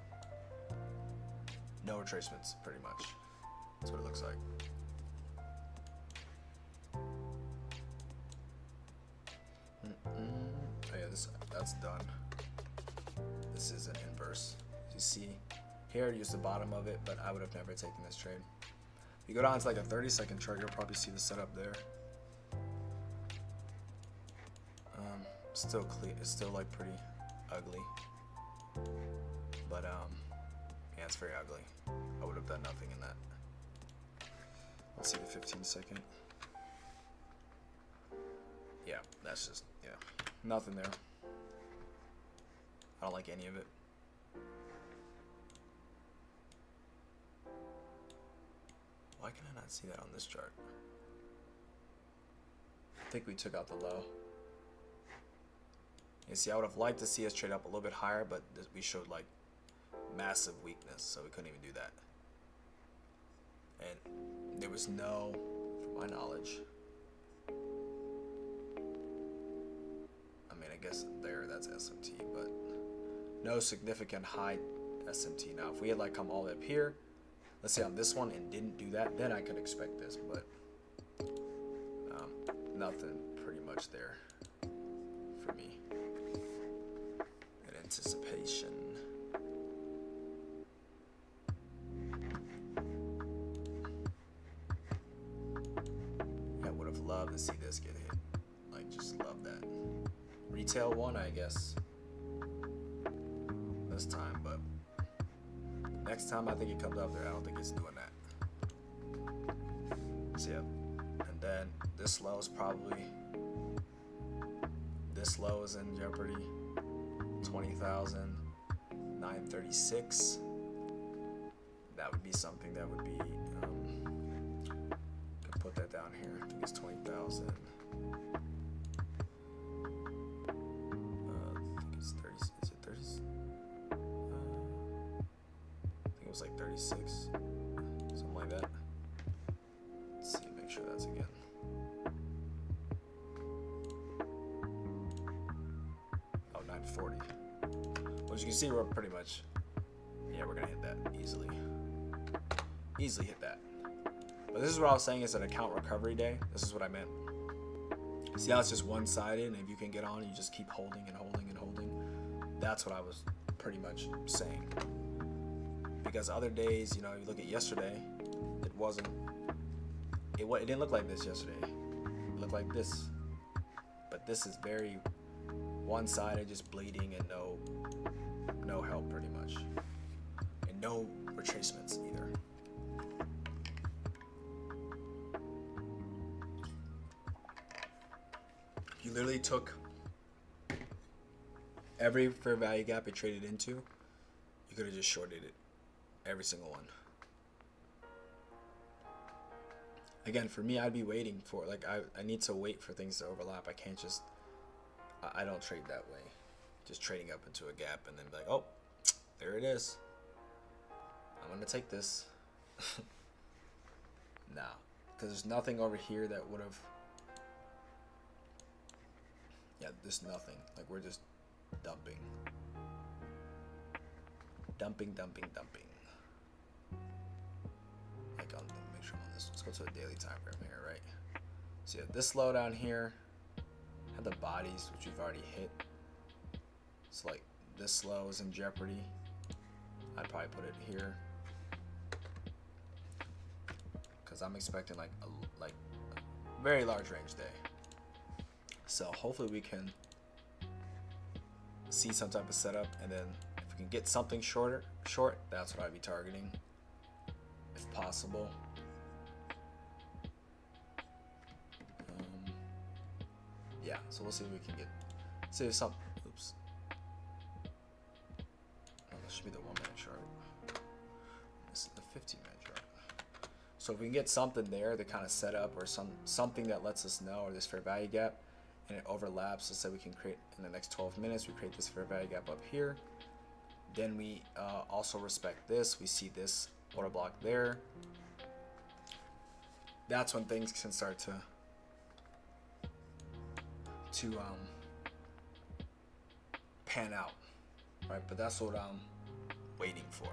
retracements, pretty much. That's what it looks like. Oh yeah, that's done. This is an inverse. You see here, use the bottom of it, but I would have never taken this trade. If you go down to like a 30-second chart, you'll probably see the setup there. Still clear. It's still like pretty ugly, but yeah, it's very ugly. I would have done nothing in that. Let's see the 15-second. Yeah, that's just, yeah, nothing there. I don't like any of it. Why can I not see that on this chart? I think we took out the low. You see, I would have liked to see us trade up a little bit higher, but we showed like massive weakness, so we couldn't even do that. And there was no, from my knowledge, I mean, I guess there, that's SMT, but no significant high SMT. Now, if we had like come all the way up here, let's say on this one, and didn't do that, then I could expect this, but nothing pretty much there for me. In anticipation. I would have loved to see this get hit. Like, just love that. Retail one, I guess, this time, but next time I think it comes up there, I don't think it's doing that. So yeah, and then this low is probably, this low is in jeopardy. 20,936. That would be something that would be, could put that down here. I think it's 20,000. I think it's 30. Is it 30? I think it was like 36, something like that. Let's see, make sure that's again. Oh, 940. Well, as you can see, we're pretty much, yeah, we're gonna hit that easily. Easily hit that. But this is what I was saying is an account recovery day. This is what I meant. See how it's just one-sided, and if you can get on, you just keep holding and holding and holding. That's what I was pretty much saying. Because other days, you know, you look at yesterday, it wasn't, it didn't look like this yesterday. It looked like this. But this is very one-sided, just bleeding, and no help pretty much. And no retracements either. You literally took every fair value gap it traded into, you could have just shorted it. Every single one. Again, for me, I'd be waiting for, like, I need to wait for things to overlap. I can't just, I don't trade that way. Just trading up into a gap and then be like, oh, there it is. I'm going to take this. Nah, because there's nothing over here that would have, yeah, there's nothing. Like, we're just dumping. Dumping. Like, let me make sure I'm on this. Let's go to a daily time frame here, right? So yeah, this low down here had the bodies, which we've already hit. So like, this low is in jeopardy. I'd probably put it here, because I'm expecting like a very large range day. So hopefully we can see some type of setup, and then if we can get something short, that's what I'd be targeting, if possible. Yeah, so we'll see if we can see if some, oops. Oh, this should be the 1-minute chart. This is the 15-minute chart. So if we can get something there to kind of set up, or something that lets us know, or this fair value gap, and it overlaps, let's say we can create in the next 12 minutes, we create this fair value gap up here. Then we also respect this. We see this order block there. That's when things can start to to pan out, right? But that's what I'm waiting for.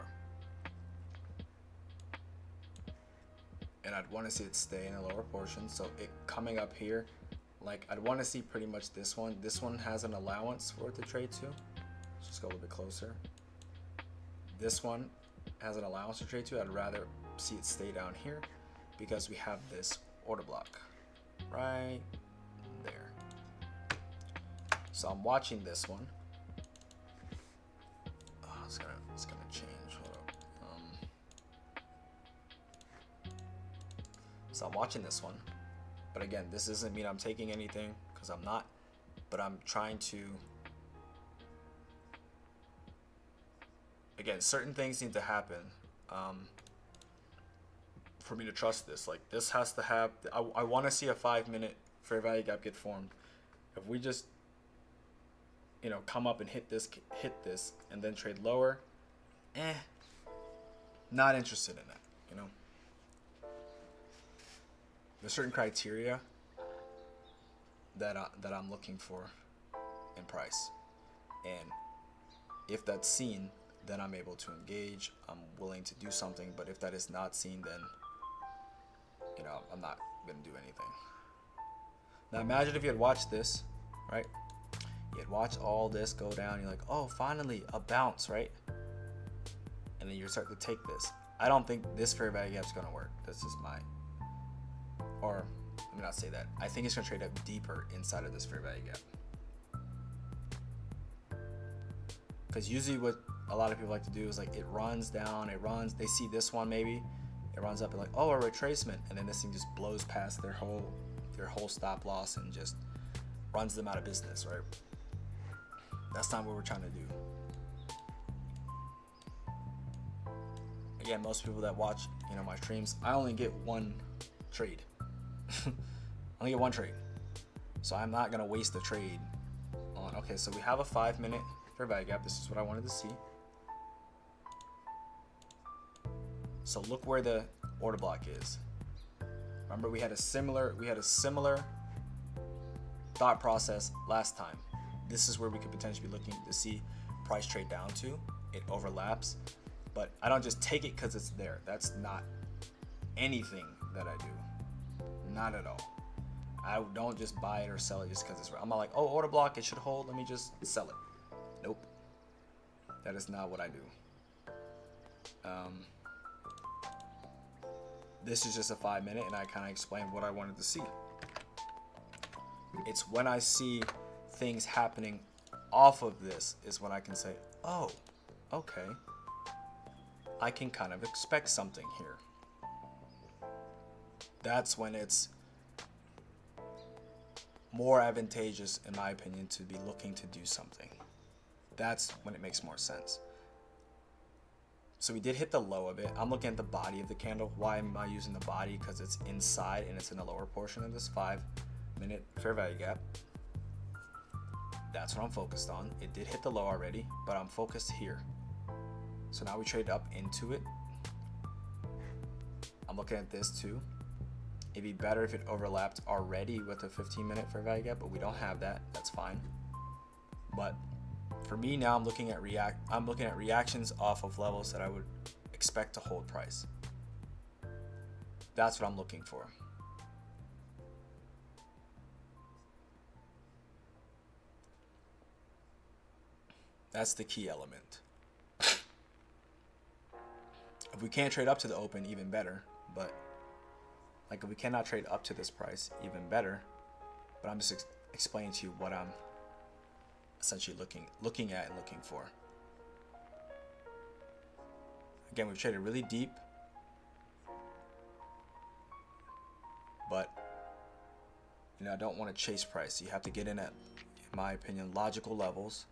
And I'd want to see it stay in a lower portion. So it coming up here, like I'd want to see pretty much this one. This one has an allowance for it to trade to. Let's just go a little bit closer. This one has an allowance to trade to. I'd rather see it stay down here because we have this order block right there. So I'm watching this one. Oh, it's gonna change. Hold up. So I'm watching this one, but again, this doesn't mean I'm taking anything because I'm not. But I'm trying to. Again, certain things need to happen for me to trust this. Like this has to have. I want to see a 5-minute fair value gap get formed. If we just, you know, come up and hit this, and then trade lower, not interested in that. You know, there's certain criteria that I'm looking for in price, and if that's seen, then I'm able to engage. I'm willing to do something. But if that is not seen, then, you know, I'm not gonna do anything. Now imagine if you had watched this, right? You had watched all this go down. You're like, oh, finally a bounce, right? And then you start to take this. I don't think this fair value gap is gonna work. That's just or let me not say that. I think it's gonna trade up deeper inside of this fair value gap. Because usually what a lot of people like to do is like it runs down, they see this one maybe, it runs up and like, oh, a retracement, and then this thing just blows past their whole stop loss and just runs them out of business, right? That's not what we're trying to do. Again, most people that watch, you know, my streams, I only get one trade. I only get one trade. So I'm not gonna waste the trade on, okay, so we have a 5-minute fair value gap. This is what I wanted to see. So look where the order block is. Remember, we had a similar thought process last time. This is where we could potentially be looking to see price trade down to. It overlaps, but I don't just take it because it's there. That's not anything that I do. Not at all. I don't just buy it or sell it just because it's right. I'm not like, oh, order block, it should hold, let me just sell it. Nope. That is not what I do. This is just a 5-minute, and I kind of explained what I wanted to see. It's when I see things happening off of this is when I can say, oh, okay, I can kind of expect something here. That's when it's more advantageous, in my opinion, to be looking to do something. That's when it makes more sense. So we did hit the low of it. I'm looking at the body of the candle. Why am I using the body? Because it's inside and it's in the lower portion of this 5-minute fair value gap. That's what I'm focused on. It did hit the low already, but I'm focused here. So now we trade up into it. I'm looking at this too. It'd be better if it overlapped already with a 15-minute fair value gap, but we don't have that. That's fine. But for me now, I'm looking at reactions off of levels that I would expect to hold price. That's what I'm looking for. That's the key element. If we can't trade up to the open, even better. But like if we cannot trade up to this price, even better. But I'm just explaining to you what I'm essentially looking at and looking for. Again, we've traded really deep, but you know, I don't want to chase price. You have to get in at, in my opinion, logical levels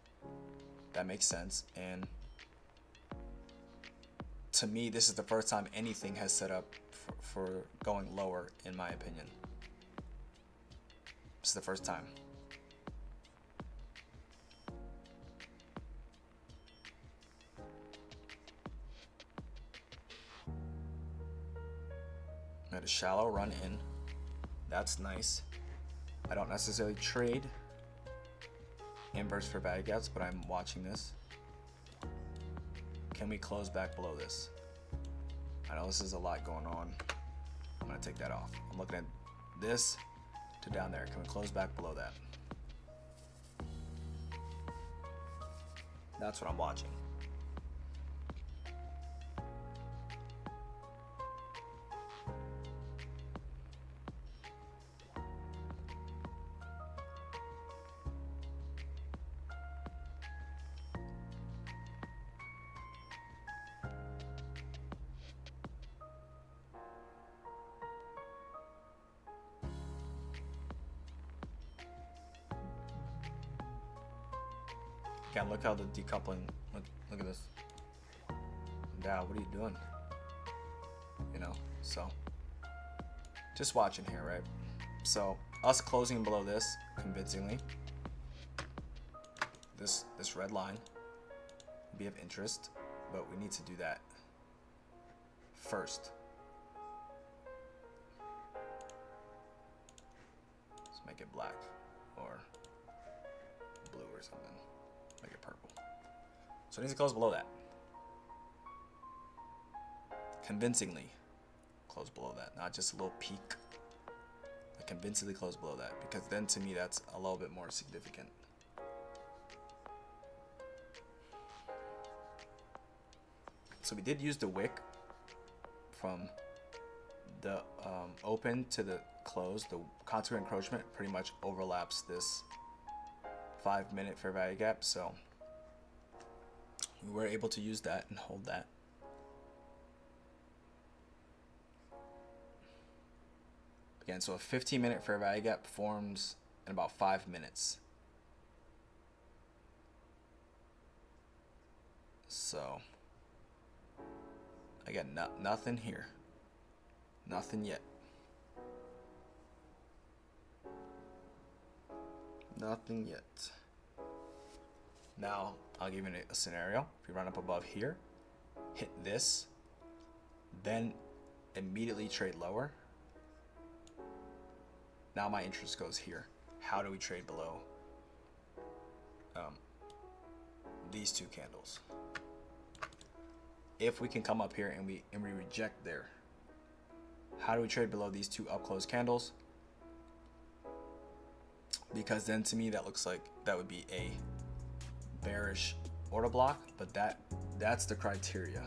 that makes sense. And to me, this is the first time anything has set up for going lower, in my opinion. This is the first time. Had a shallow run in. That's nice. I don't necessarily trade inverse fair value gaps, but I'm watching this. Can we close back below this? I know this is a lot going on. I'm gonna take that off. I'm looking at this to down there. Can we close back below that? That's what I'm watching. Again, look how the decoupling, look at this. Dow, what are you doing? You know, so just watching here, right? So us closing below this convincingly, this red line would be of interest, but we need to do that first. Let's make it black or blue or something. Make it purple. So it needs to close below that. Convincingly close below that, not just a little peak. But convincingly close below that, because then to me that's a little bit more significant. So we did use the wick from the open to the close. The contour encroachment pretty much overlaps this 5-minute fair value gap, so we were able to use that and hold that. Again, so a 15-minute fair value gap forms in about 5 minutes. So again, nothing here, nothing yet. Nothing yet. Now, I'll give you a scenario. If you run up above here, hit this, then immediately trade lower. Now my interest goes here. How do we trade below these two candles? If we can come up here and we reject there, how do we trade below these two up close candles? Because then to me that looks like that would be a bearish order block, but that's the criteria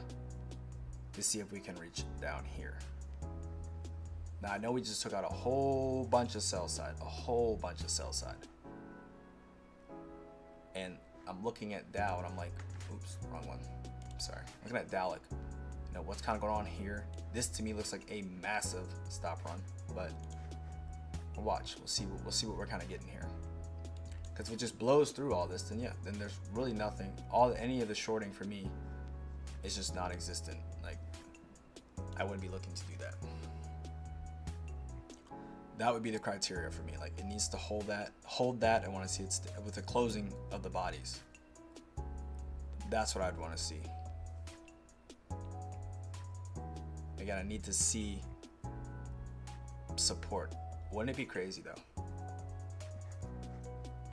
to see if we can reach down here. Now I know we just took out a whole bunch of sell side, and I'm looking at Dow and I'm like, oops, wrong one. Sorry, I'm looking at Dow like, you know, what's kind of going on here? This to me looks like a massive stop run, but watch, we'll see what we're kind of getting here. Because if it just blows through all this, then yeah, then there's really nothing. Any of the shorting for me is just non-existent. Like, I wouldn't be looking to do that. That would be the criteria for me. Like, it needs to hold that. I want to see it with the closing of the bodies. That's what I'd want to see. Again, I need to see support. Wouldn't it be crazy though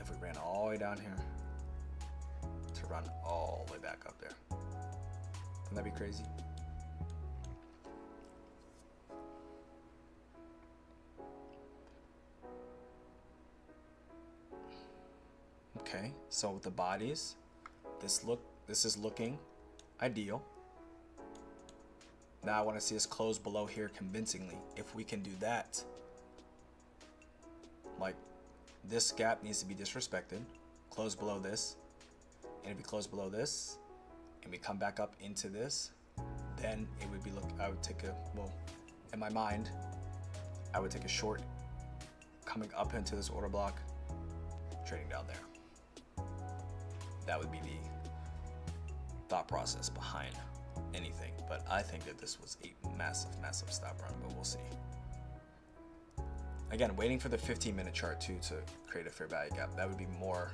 if we ran all the way down here to run all the way back up there? Wouldn't that be crazy? Okay, so with the bodies, this is looking ideal. Now I want to see us close below here convincingly. If we can do that, like, this gap needs to be disrespected, close below this, and if we close below this and we come back up into this, then it would be I would take in my mind I would take a short coming up into this order block, trading down there. That would be the thought process behind anything, but I think that this was a massive stop run, but we'll see. Again, waiting for the 15-minute chart too to create a fair value gap. That would be more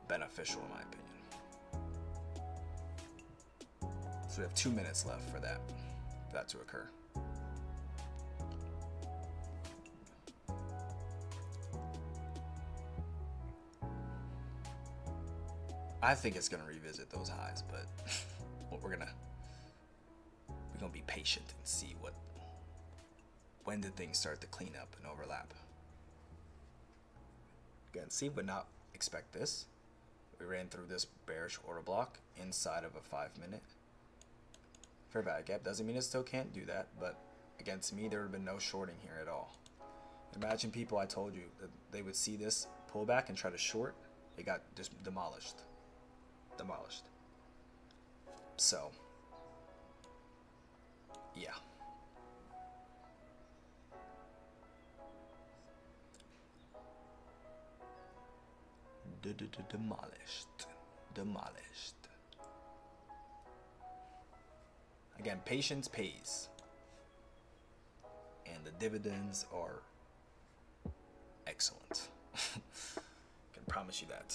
beneficial in my opinion. So we have 2 minutes left for that to occur. I think it's gonna revisit those highs, but we're gonna be patient and see when did things start to clean up and overlap. Again, see, would not expect this. We ran through this bearish order block inside of a 5-minute fair value gap. Doesn't mean it still can't do that, but again, to me, there would have been no shorting here at all. Imagine people, I told you that they would see this pullback and try to short. They got just demolished. So, yeah. Demolished. Again, patience pays, and the dividends are excellent. Can promise you that.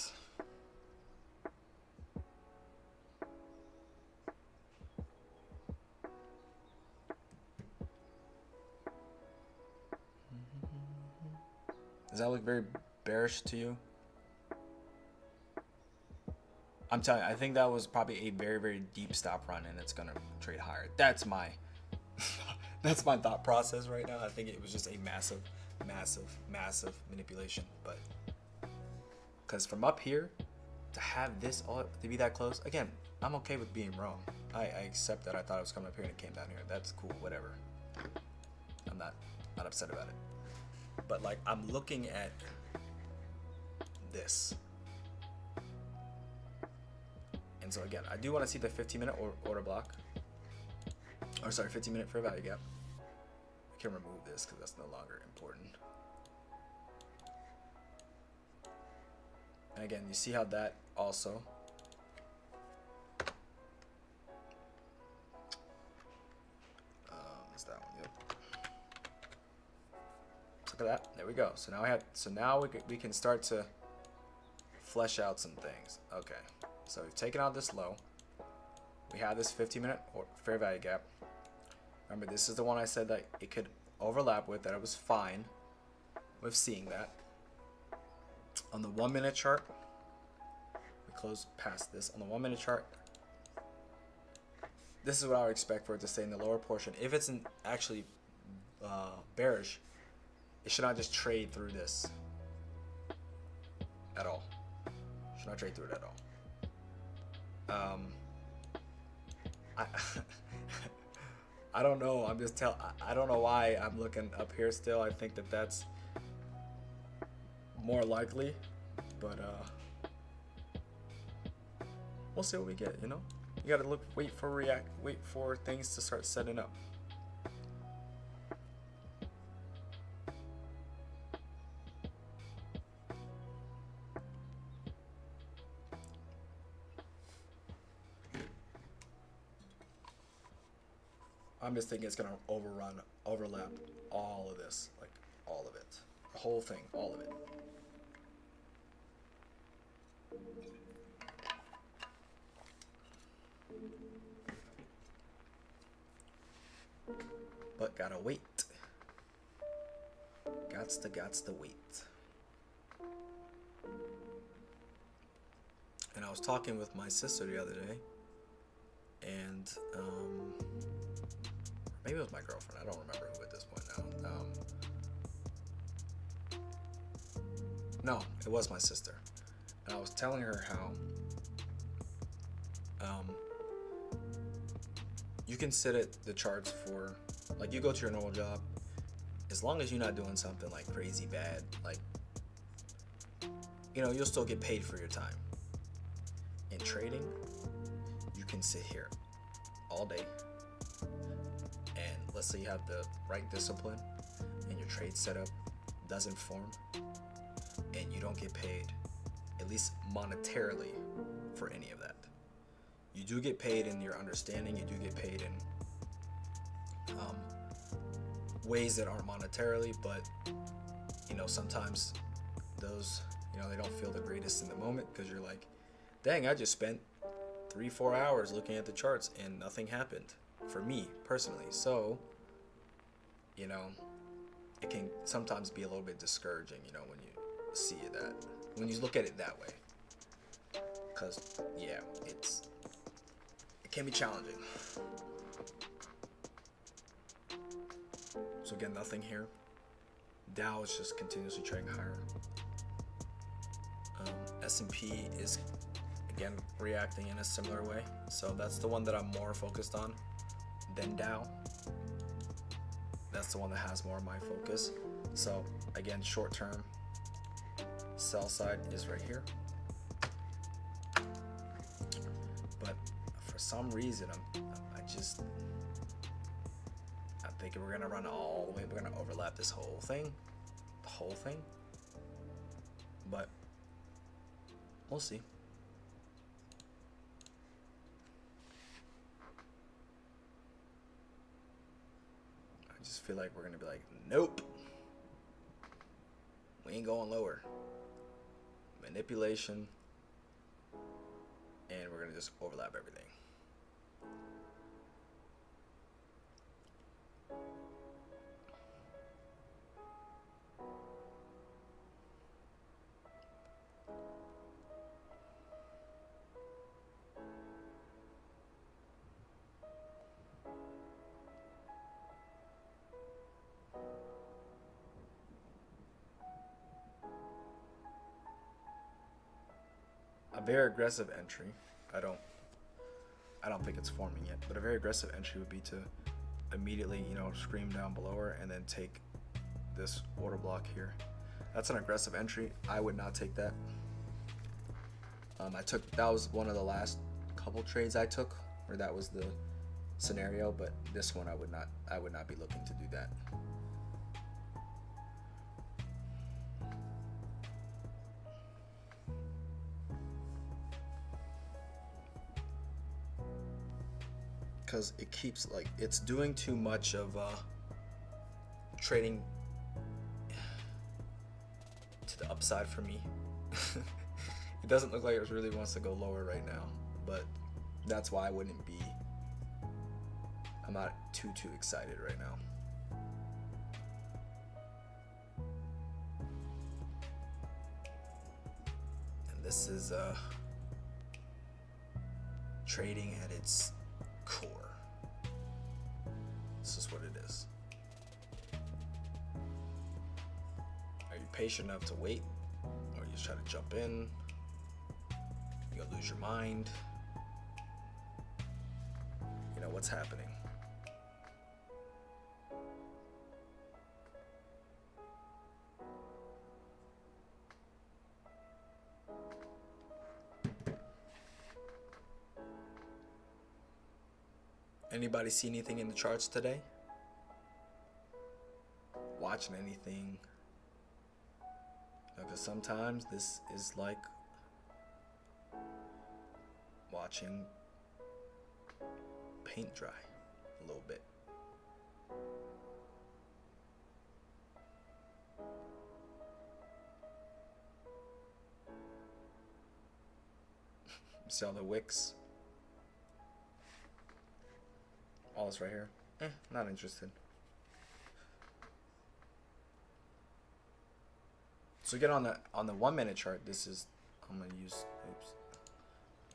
Does that look very bearish to you? I'm telling you, I think that was probably a very, very deep stop run, and it's gonna trade higher. That's my that's my thought process right now. I think it was just a massive manipulation, but because from up here to have this all to be that close, again, I'm okay with being wrong. I accept that. I thought it was coming up here and it came down here. That's cool, whatever. I'm not upset about it. But like, I'm looking at this. And so again, I do want to see the 15-minute order block. Or sorry, 15-minute fair value gap. I can remove this because that's no longer important. And again, you see how that also is that one? Yep. Look at that. There we go. So now we can start to flesh out some things. Okay. So we've taken out this low. We have this 15-minute fair value gap. Remember, this is the one I said that it could overlap with, that I was fine with seeing that. On the 1-minute chart, we close past this. On the 1-minute chart, this is what I would expect for it to stay in the lower portion. If it's actually bearish, it should not just trade through this at all. Should not trade through it at all. I don't know. I don't know why I'm looking up here still. I think that that's more likely, but we'll see what we get. You know, you gotta wait for things to start setting up. I'm just thinking it's gonna overlap all of this, like all of it, the whole thing, all of it. But gotta wait. Gots to wait. And I was talking with my sister the other day, and maybe it was my girlfriend. I don't remember who at this point now. No, it was my sister. And I was telling her how you can sit at the charts for, like, you go to your normal job, as long as you're not doing something like crazy bad, like, you know, you'll still get paid for your time. In trading, you can sit here all day, and let's say you have the right discipline and your trade setup doesn't form, and you don't get paid, at least monetarily, for any of that. You do get paid in your understanding, you do get paid in ways that aren't monetarily, but you know, sometimes those, you know, they don't feel the greatest in the moment, because you're like, dang, I just spent 3-4 hours looking at the charts and nothing happened for me personally. So, you know, it can sometimes be a little bit discouraging, you know, when you see that, when you look at it that way. because yeah, it can be challenging. So again, nothing here. Dow is just continuously trading higher. S&P is again reacting in a similar way, so that's the one that I'm more focused on than Dow. That's the one that has more of my focus. So again, short term sell side is right here, but for some reason I'm thinking we're gonna run all the way, we're gonna overlap this whole thing, but we'll see. I just feel like we're gonna be like, nope, we ain't going lower. Manipulation, and we're gonna just overlap everything. A very aggressive entry. I don't think it's forming yet, but a very aggressive entry would be to immediately, scream down below her and then take this order block here. That's an aggressive entry. I would not take that. That was one of the last couple trades I took where that was the scenario, but this one I would not be looking to do that. Because it keeps it's doing too much of trading to the upside for me. It doesn't look like it really wants to go lower right now, but that's why I'm not too excited right now. And this is trading at its core. This is what it is. Are you patient enough to wait, or you just try to jump in? You'll lose your mind. What's happening? Anybody see anything in the charts today? Watching anything? Because sometimes this is like watching paint dry a little bit. See all the wicks? All this right here. Not interested. So again, on the 1 minute chart, this is, I'm gonna use, oops,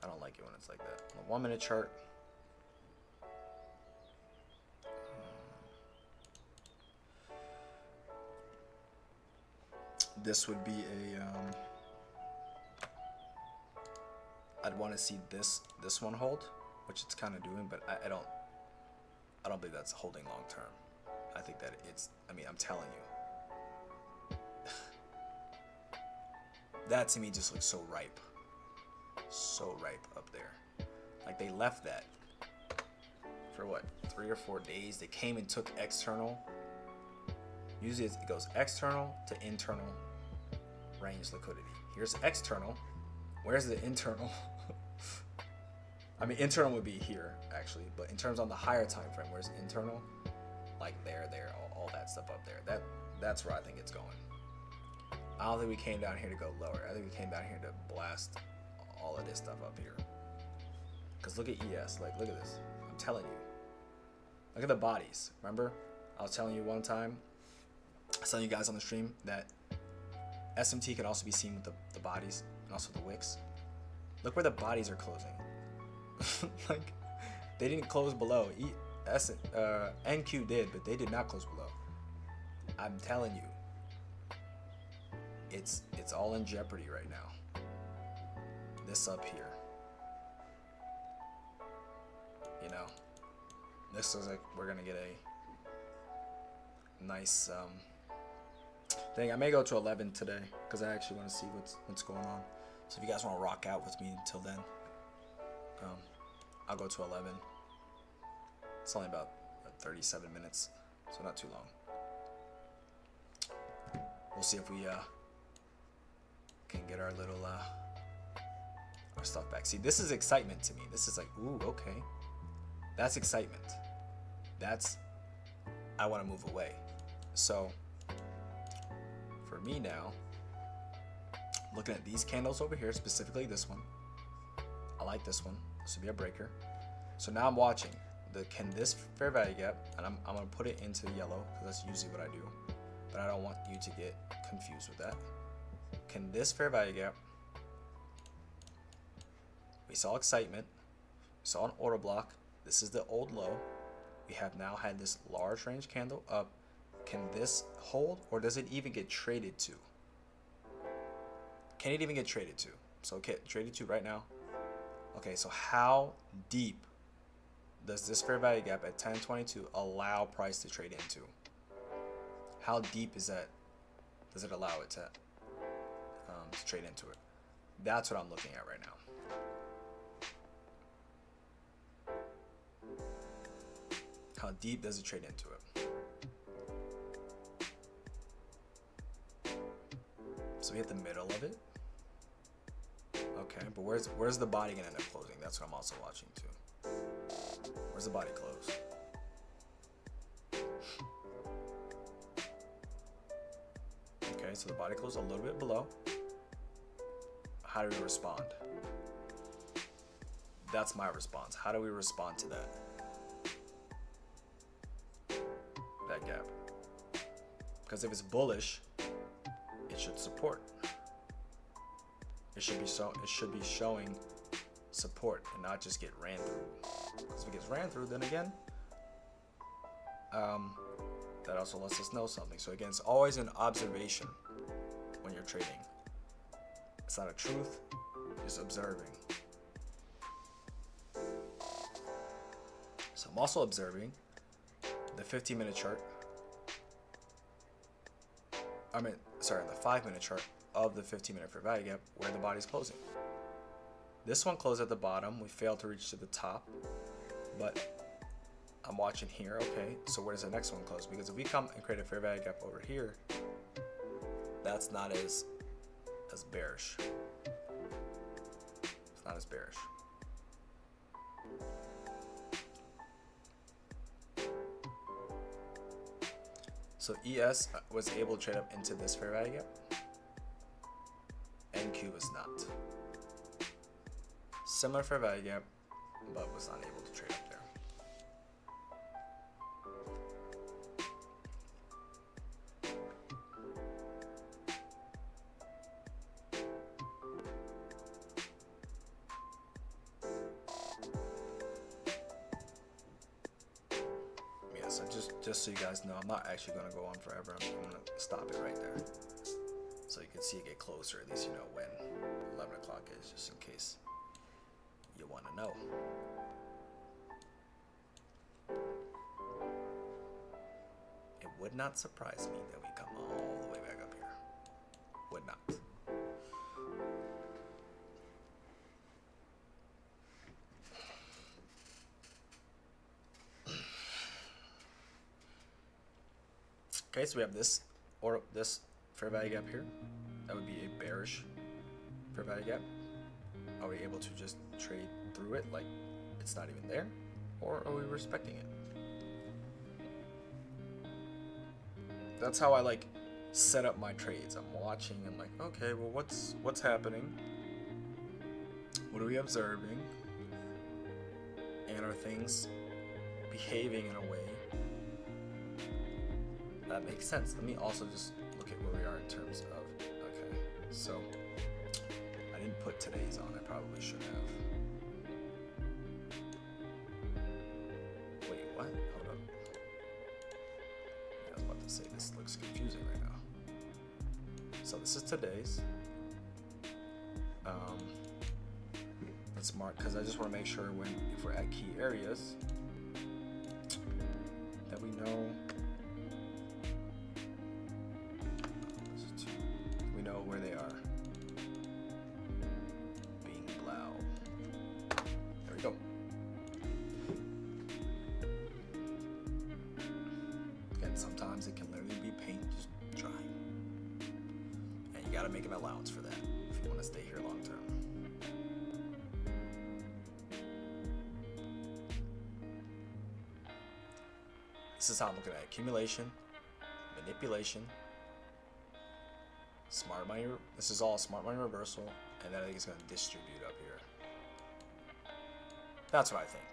I don't like it when it's like that. On the 1 minute chart, this would be I'd want to see this one hold, which it's kind of doing, but I don't believe that's holding long term. I think that I'm telling you, that to me just looks so ripe up there. Like they left that for what, 3 or 4 days. They came and took external. Usually it goes external to internal range liquidity. Here's external. Where's the internal? Internal would be here actually, but in terms on the higher time frame, where's internal? Like there, all that stuff up there. That's where I think it's going. I don't think we came down here to go lower. I think we came down here to blast all of this stuff up here. Cause look at ES, look at this. I'm telling you. Look at the bodies. Remember, I was telling you one time, I was telling you guys on the stream that SMT can also be seen with the bodies and also the wicks. Look where the bodies are closing. Like, they didn't close below. NQ did, but they did not close below. I'm telling you, it's all in jeopardy right now. This up here, you know, this looks like we're gonna get a nice thing. I may go to 11 today because I actually want to see what's going on. So if you guys want to rock out with me until then, I'll go to 11. It's only about 37 minutes, so not too long. We'll see if we can get our little our stuff back. See, this is excitement to me. This is like, ooh, okay, that's excitement. That's, I want to move away. So for me now, looking at these candles over here, specifically this one, I like this one. This would be a breaker. So now I'm watching can this fair value gap, and I'm gonna put it into yellow because that's usually what I do, but I don't want you to get confused with that. Can this fair value gap, we saw excitement, we saw an order block, this is the old low, we have now had this large range candle up. Can this hold, or does it even get traded to? Can it even get traded to? So okay, traded to right now. Okay, so how deep does this fair value gap at 1022 allow price to trade into? How deep is that? Does it allow it to trade into it? That's what I'm looking at right now. How deep does it trade into it? So we hit the middle of it. Okay, but where's the body gonna end up closing? That's what I'm also watching too. Where's the body close? Okay, so the body closed a little bit below. How do we respond? That's my response. How do we respond to that? That gap. Because if it's bullish, it should support. It should be showing support and not just get ran through. Because if it gets ran through, then again, that also lets us know something. So again, it's always an observation when you're trading. It's not a truth, just observing. So I'm also observing the 15-minute chart. The 5-minute chart of the 15-minute fair value gap where the body's closing. This one closed at the bottom. We failed to reach to the top, but I'm watching here. Okay, so where does the next one close? Because if we come and create a fair value gap over here, that's not as bearish. It's not as bearish. So ES was able to trade up into this fair value gap. NQ was not. Similar fair value gap, but was not able to trade up there. Yeah, so just so you guys know, I'm not actually going to go on forever. I'm going to stop it right there. So you can see it get closer, at least you know when 11 o'clock is, just in case you want to know. It would not surprise me that we come all the way back up here. Would not. Okay, so we have this fair value gap here. That would be a bearish fair value gap. Are we able to just trade through it like it's not even there? Or are we respecting it? That's how I like set up my trades. I'm watching and like, okay, well what's happening? What are we observing? And are things behaving in a way that makes sense? Let me also just look at where we are in terms of, okay, so I didn't put today's on. I probably should have. Wait, what? Hold up. I was about to say this looks confusing right now. So this is today's. Let's mark, because I just want to make sure if we're at key areas that we know where they are. Being loud. There we go. Again, sometimes it can literally be paint just drying. And you gotta make an allowance for that if you want to stay here long term. This is how I'm looking at accumulation, manipulation, smart money. This is all smart money reversal, and then I think it's going to distribute up here. That's what I think.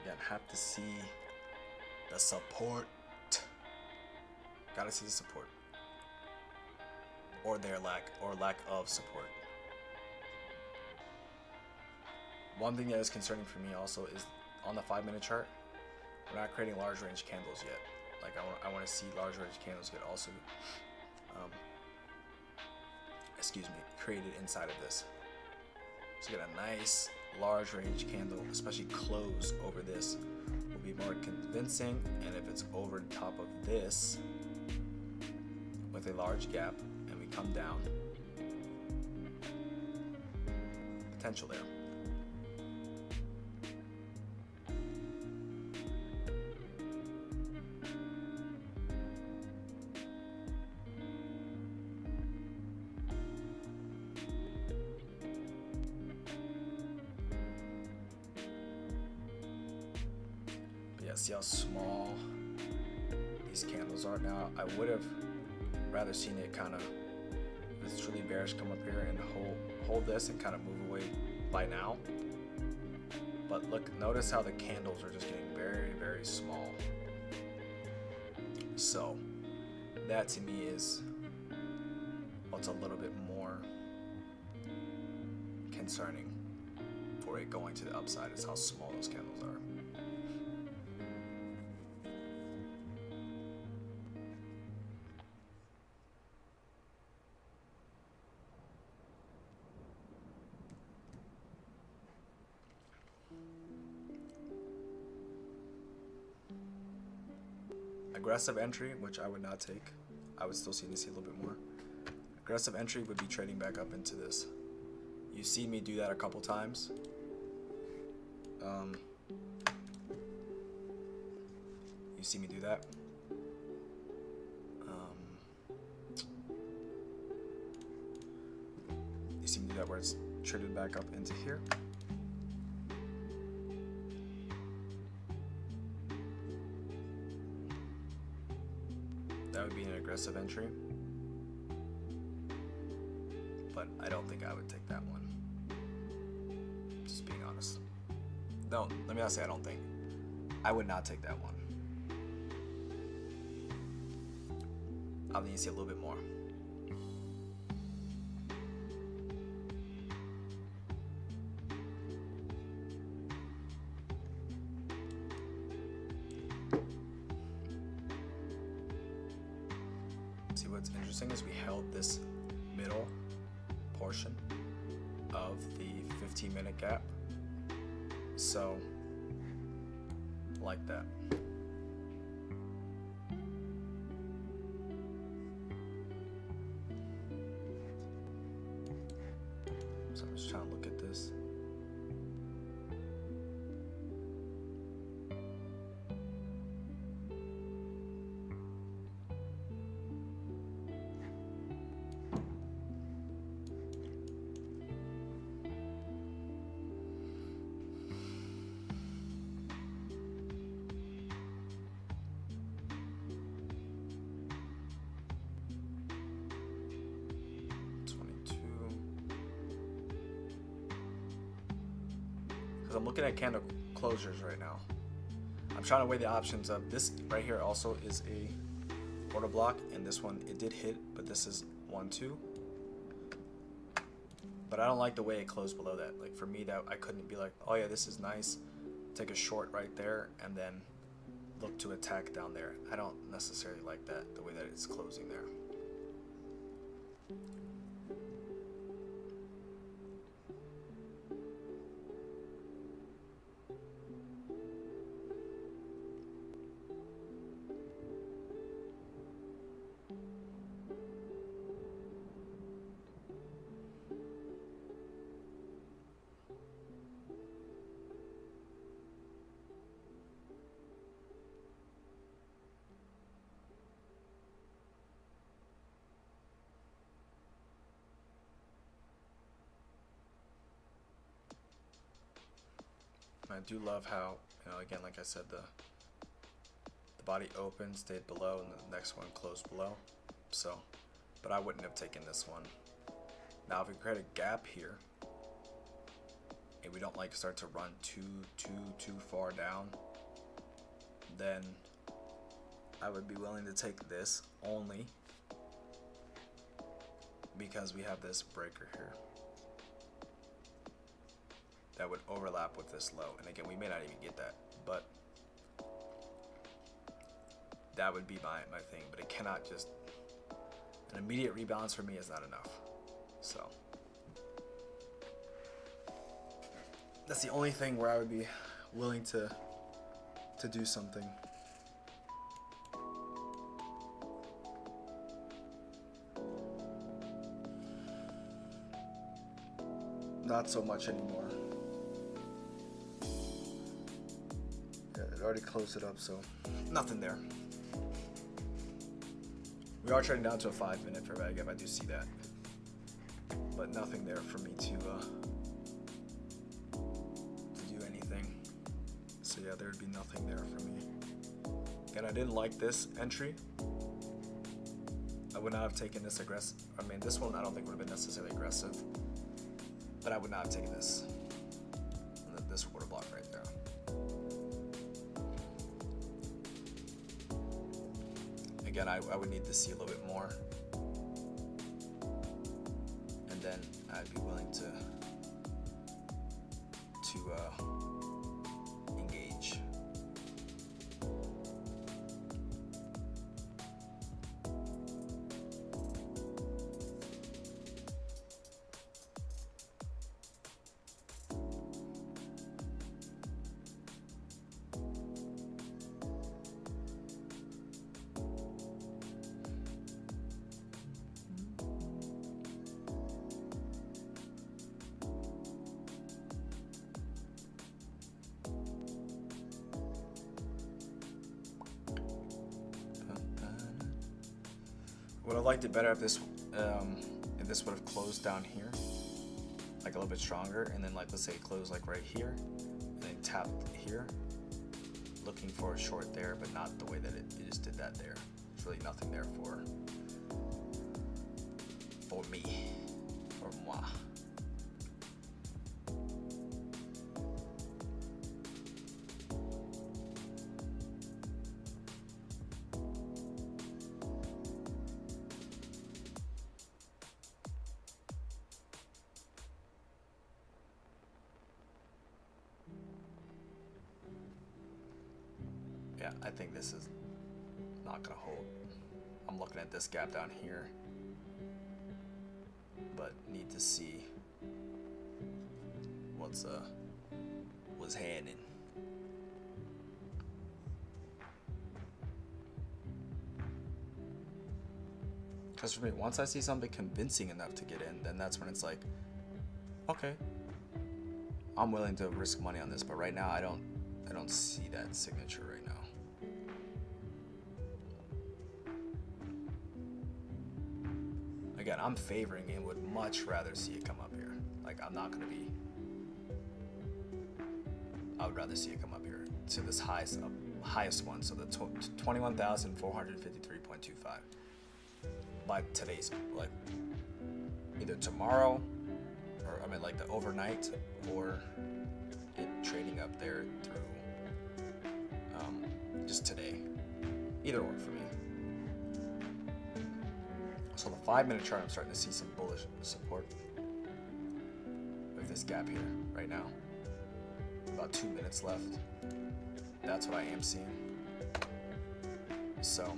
Again, have to see the support. Gotta see the support. Or their lack of support. One thing that is concerning for me also is on the 5-minute chart, we're not creating large range candles yet. Like I want to see large range candles get also, created inside of this. So get a nice large range candle, especially close over this, will be more convincing. And if it's over top of this with a large gap, come down, potential there. But yeah, see how small these candles are now. I would have rather seen it kind of, it's truly bearish, come up here and hold this and kind of move away by now. But look, notice how the candles are just getting very, very small. So that to me is what's a little bit more concerning for it going to the upside, is how small those candles are. Aggressive entry, which I would not take. I would still see a little bit more. Aggressive entry would be trading back up into this. You see me do that a couple times. You see me do that. You see me do that where it's traded back up into here. That would be an aggressive entry, but I don't think I would take that one. Just being honest. No, let me not say I don't think. I would not take that one. I'll need to see a little bit more. See, what's interesting is we held this middle portion of the 15-minute gap. So, like that. So I'm just trying to look at this. I'm looking at candle closures right now. I'm I'm trying to weigh the options of this right here. Also is a order block, and this one it did hit, but this is 1-2. But I don't like the way it closed below that. Like for me, that I couldn't be like, oh yeah, this is nice, take a short right there and then look to attack down there. I don't necessarily like that, the way that it's closing there. I do love how, again, like I said, the body opened, stayed below, and the next one closed below. So, but I wouldn't have taken this one. Now, if we create a gap here, and we don't like start to run too far down, then I would be willing to take this only because we have this breaker here that would overlap with this low. And again, we may not even get that, but that would be my thing. But it cannot just, an immediate rebalance for me is not enough. So that's the only thing where I would be willing to do something. Not so much anymore. Yeah, it already closed it up, so nothing there. We are trading down to a 5-minute fair value gap. I do see that, but nothing there for me to do anything. So yeah, there'd be nothing there for me. And I didn't like this entry. I would not have taken this aggressive. I mean, this one I don't think would have been necessarily aggressive, but I would not have taken this order block right there. Again, I would need to see a little bit more, and then I'd be willing to engage. Would have liked it better if this would have closed down here, like a little bit stronger, and then like let's say it closed like right here, and then tapped here, looking for a short there, but not the way that it just did that there. There's really nothing there for me, for moi. Yeah, I think this is not gonna hold. I'm looking at this gap down here, but need to see what's happening. Because for me, once I see something convincing enough to get in, then that's when it's like, okay, I'm willing to risk money on this. But right now, I don't see that signature right now. Again, I'm favoring and would much rather see it come up here. Like, I'm not gonna be, I would rather see it come up here to this highest one, so the 21,453.25 by today's, like, either tomorrow, or I mean like the overnight, or it trading up there through just today. Either or for me. So the 5-minute chart, I'm starting to see some bullish support with this gap here right now. About 2 minutes left. That's what I am seeing. So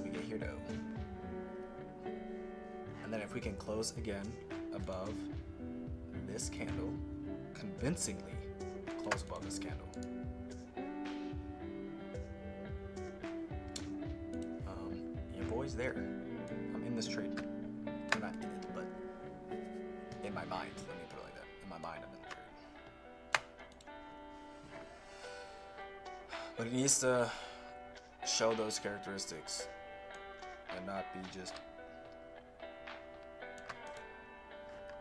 we get here though. And then if we can close again above this candle, convincingly close above this candle. Your boy's there. I'm in this trade. I'm not in it, but in my mind, let me put it like that. In my mind, I'm in the trade. But it needs to show those characteristics and not be just.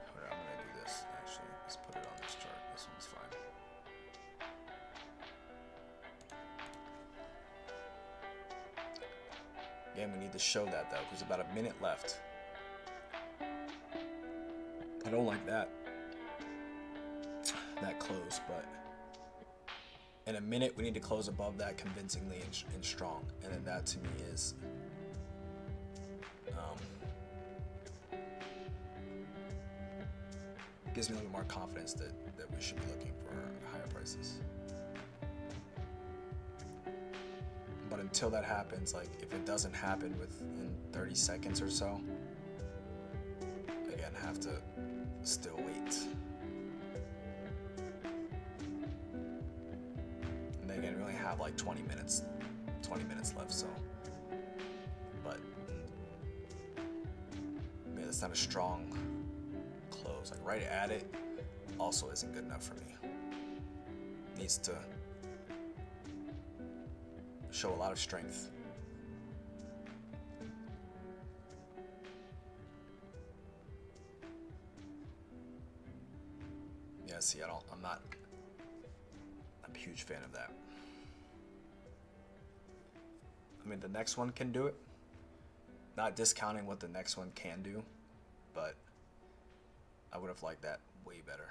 I'm gonna do this actually. Let's put it on this chart. This one's fine. Again, we need to show that though, because about a minute left. I don't like that close, but in a minute we need to close above that convincingly and strong, and then that to me is gives me a little more confidence that we should be looking for higher prices. But until that happens, like if it doesn't happen within 30 seconds or so, again, have to still wait. And again, we only have like 20 minutes left, so. But man, it's not a strong close. Like right at it also isn't good enough for me. Needs to show a lot of strength. Yeah, see, I'm not a huge fan of that. I mean, the next one can do it. Not discounting what the next one can do, but I would have liked that way better.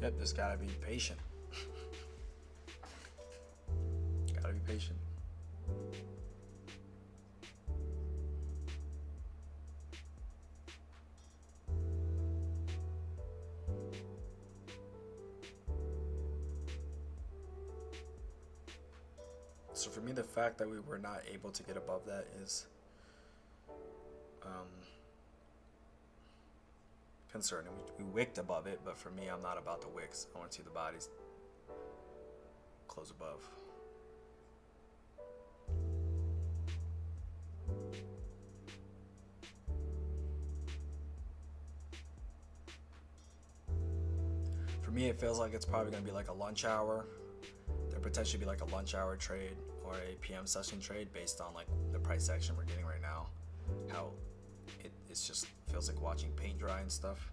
Yep, just gotta be patient. Gotta be patient. So for me, the fact that we were not able to get above that is concerning. We wicked above it, but for me, I'm not about the wicks. I want to see the bodies close above. For me, it feels like it's probably going to be like a lunch hour. There potentially be like a lunch hour trade or a PM session trade based on like the price action we're getting right now. How it's just feels like watching paint dry and stuff.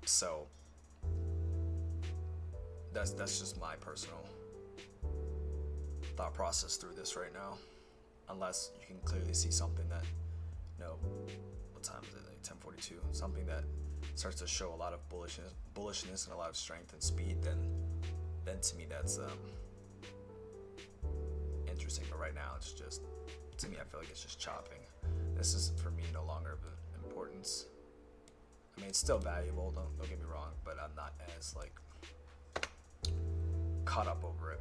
So that's just my personal thought process through this right now. Unless you can clearly see something that, what time is it? Like 10:42. Something that starts to show a lot of bullishness and a lot of strength and speed. Then to me that's interesting. But right now it's just, to me, I feel like it's just chopping. This is for me no longer of importance. I mean, it's still valuable, don't get me wrong, but I'm not as like caught up over it.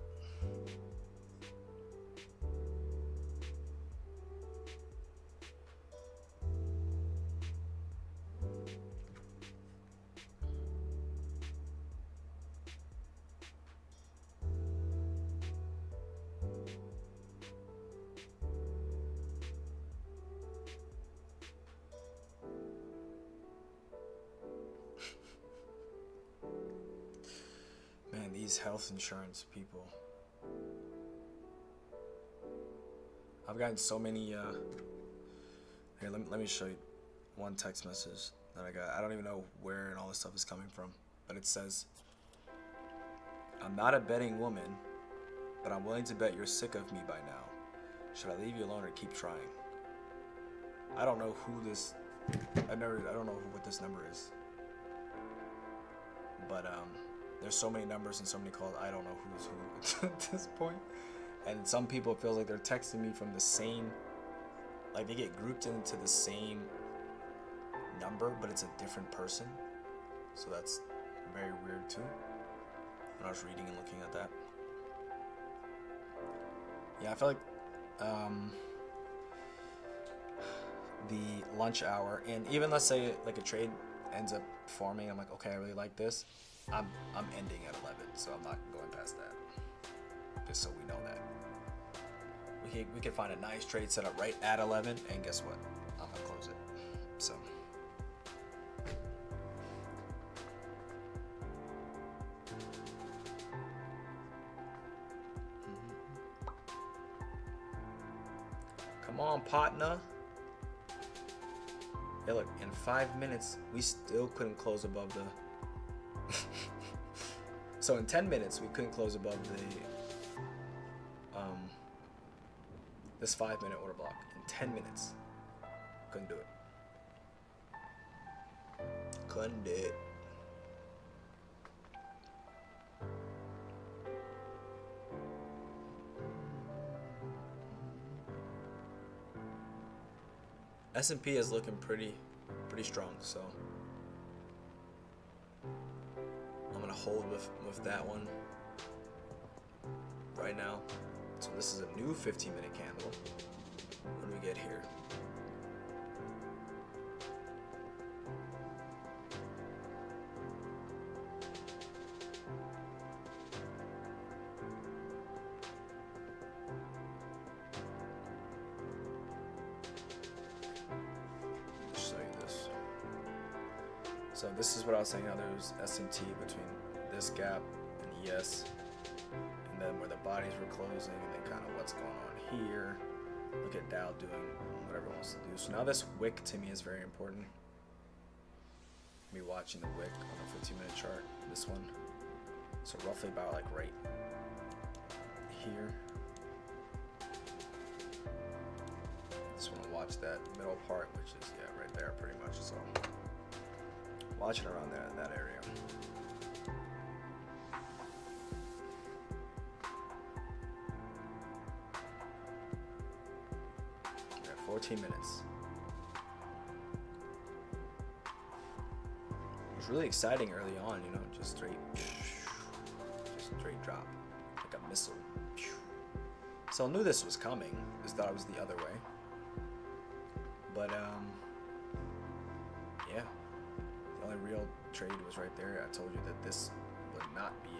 These health insurance people. I've gotten so many, here, let me show you one text message that I got. I don't even know where and all this stuff is coming from, but it says, I'm not a betting woman, but I'm willing to bet you're sick of me by now. Should I leave you alone or keep trying? I don't know who this, I don't know what this number is. But there's so many numbers and so many calls, I don't know who's who at this point. And some people feel like they're texting me from the same, like they get grouped into the same number, but it's a different person. So that's very weird too. When I was reading and looking at that. Yeah, I feel like the lunch hour, and even let's say like a trade ends up forming, I'm like, okay, I really like this. I'm ending at 11, so I'm not going past that. Just so we know that. We can find a nice trade set up right at 11, and guess what? I'm gonna close it. So. Come on, partner. Hey, look, in 5 minutes, we still couldn't close above the... So in 10 minutes, we couldn't close above the... this 5-minute order block. In 10 minutes. Couldn't do it. Couldn't do it. S&P is looking pretty strong, so I'm gonna hold with that one right now. So this is a new 15-minute candle. What do we get here? So this is what I was saying, how there's S&T between this gap and ES, and then where the bodies were closing, and then kind of what's going on here. Look at Dow doing whatever it wants to do. So now this wick to me is very important. Me watching the wick on the 15-minute chart, this one. So roughly about like right here. Just want to watch that middle part, which is right there pretty much. So. Watch it around there in that area. Yeah, 14 minutes. It was really exciting early on, you know, just straight drop, like a missile. So I knew this was coming. Just thought it was the other way. But yeah. The only real trade was right there. I told you that this would not be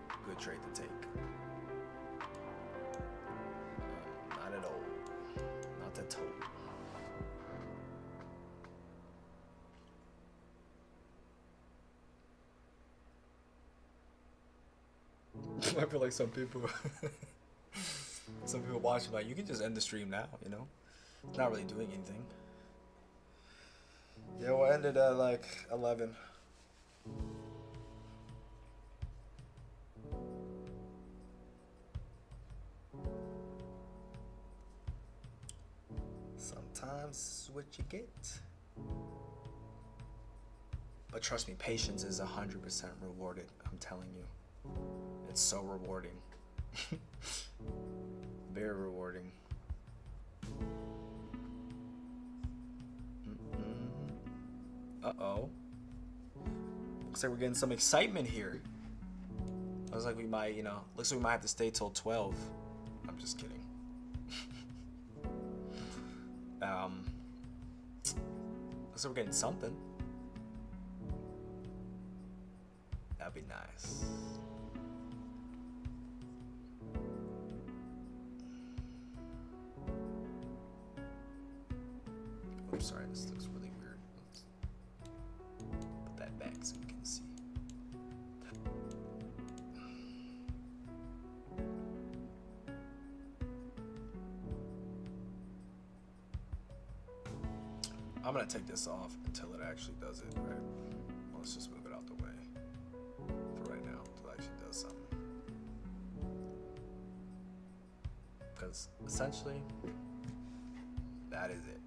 a good trade to take. Not at all. Not at all. I feel like some people watch like, you can just end the stream now, you know? It's not really doing anything. Yeah, we'll end it at like 11. Sometimes this is what you get. But trust me, patience is 100% rewarded. I'm telling you. It's so rewarding. Very rewarding. Uh-oh. Looks like we're getting some excitement here. Looks like we might, looks like we might have to stay till 12. I'm just kidding. Looks like we're getting something. That'd be nice. Oops, sorry, this looks really weird. Let's put that back so we can see. I'm gonna take this off until it actually does it, right? Well, let's just move it out the way for right now until it actually does something. Because essentially, that is it.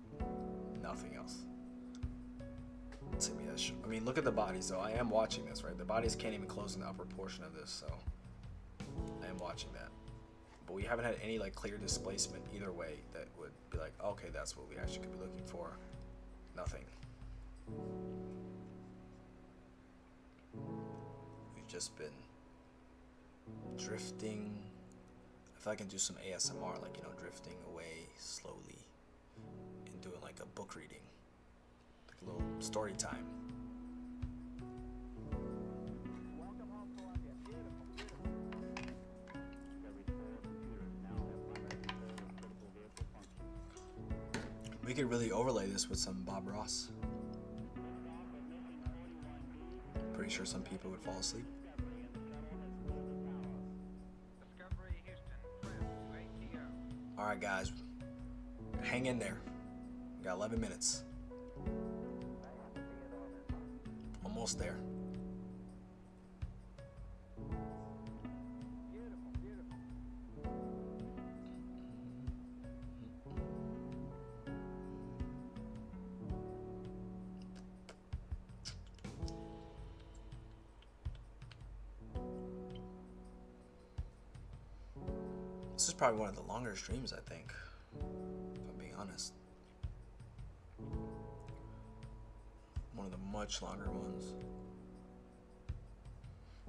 Nothing else. To me, that's I mean, look at the bodies though. I am watching this, right? The bodies can't even close in the upper portion of this, so I am watching that. But we haven't had any like clear displacement either way that would be like, okay, that's what we actually could be looking for. Nothing. We've just been drifting. If I can do some ASMR, like, you know, drifting away slowly and doing like a book reading, like a little story time. We could really overlay this with some Bob Ross. Pretty sure some people would fall asleep. Alright guys, hang in there. We got 11 minutes. Almost there. This is probably one of the longer streams, I think, if I'm being honest. One of the much longer ones.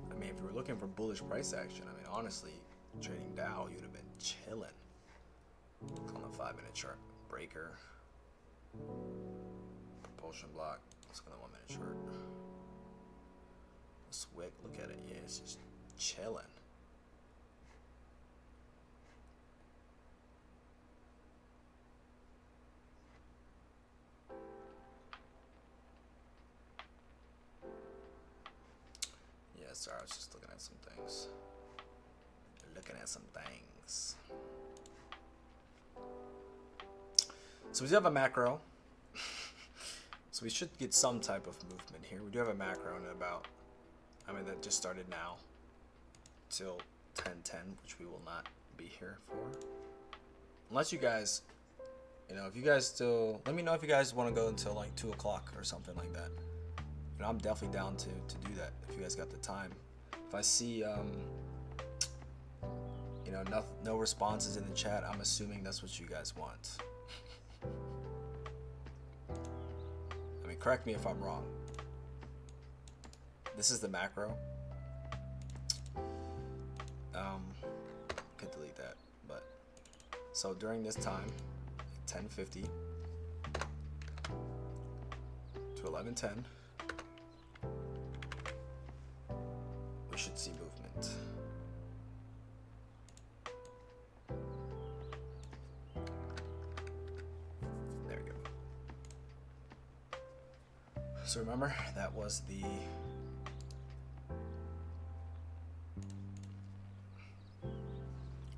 I mean, if you were looking for bullish price action, I mean, honestly, trading Dow, you'd have been chilling. Look on the 5-minute chart. Breaker. Propulsion block. Let's go on the 1-minute chart. This wick, look at it. Yeah, it's just chilling. Sorry, I was just looking at some things. So we do have a macro. So we should get some type of movement here. We do have a macro in about, I mean, that just started now till 10:10, which we will not be here for. Unless you guys, you know, if you guys still, let me know if you guys want to go until like 2 o'clock or something like that. You know, I'm definitely down to do that if you guys got the time. If I see, you know, no responses in the chat, I'm assuming that's what you guys want. I mean, correct me if I'm wrong. This is the macro. Could delete that, but so during this time, 10:50 to 11:10. Should see movement. There we go. So remember, that was the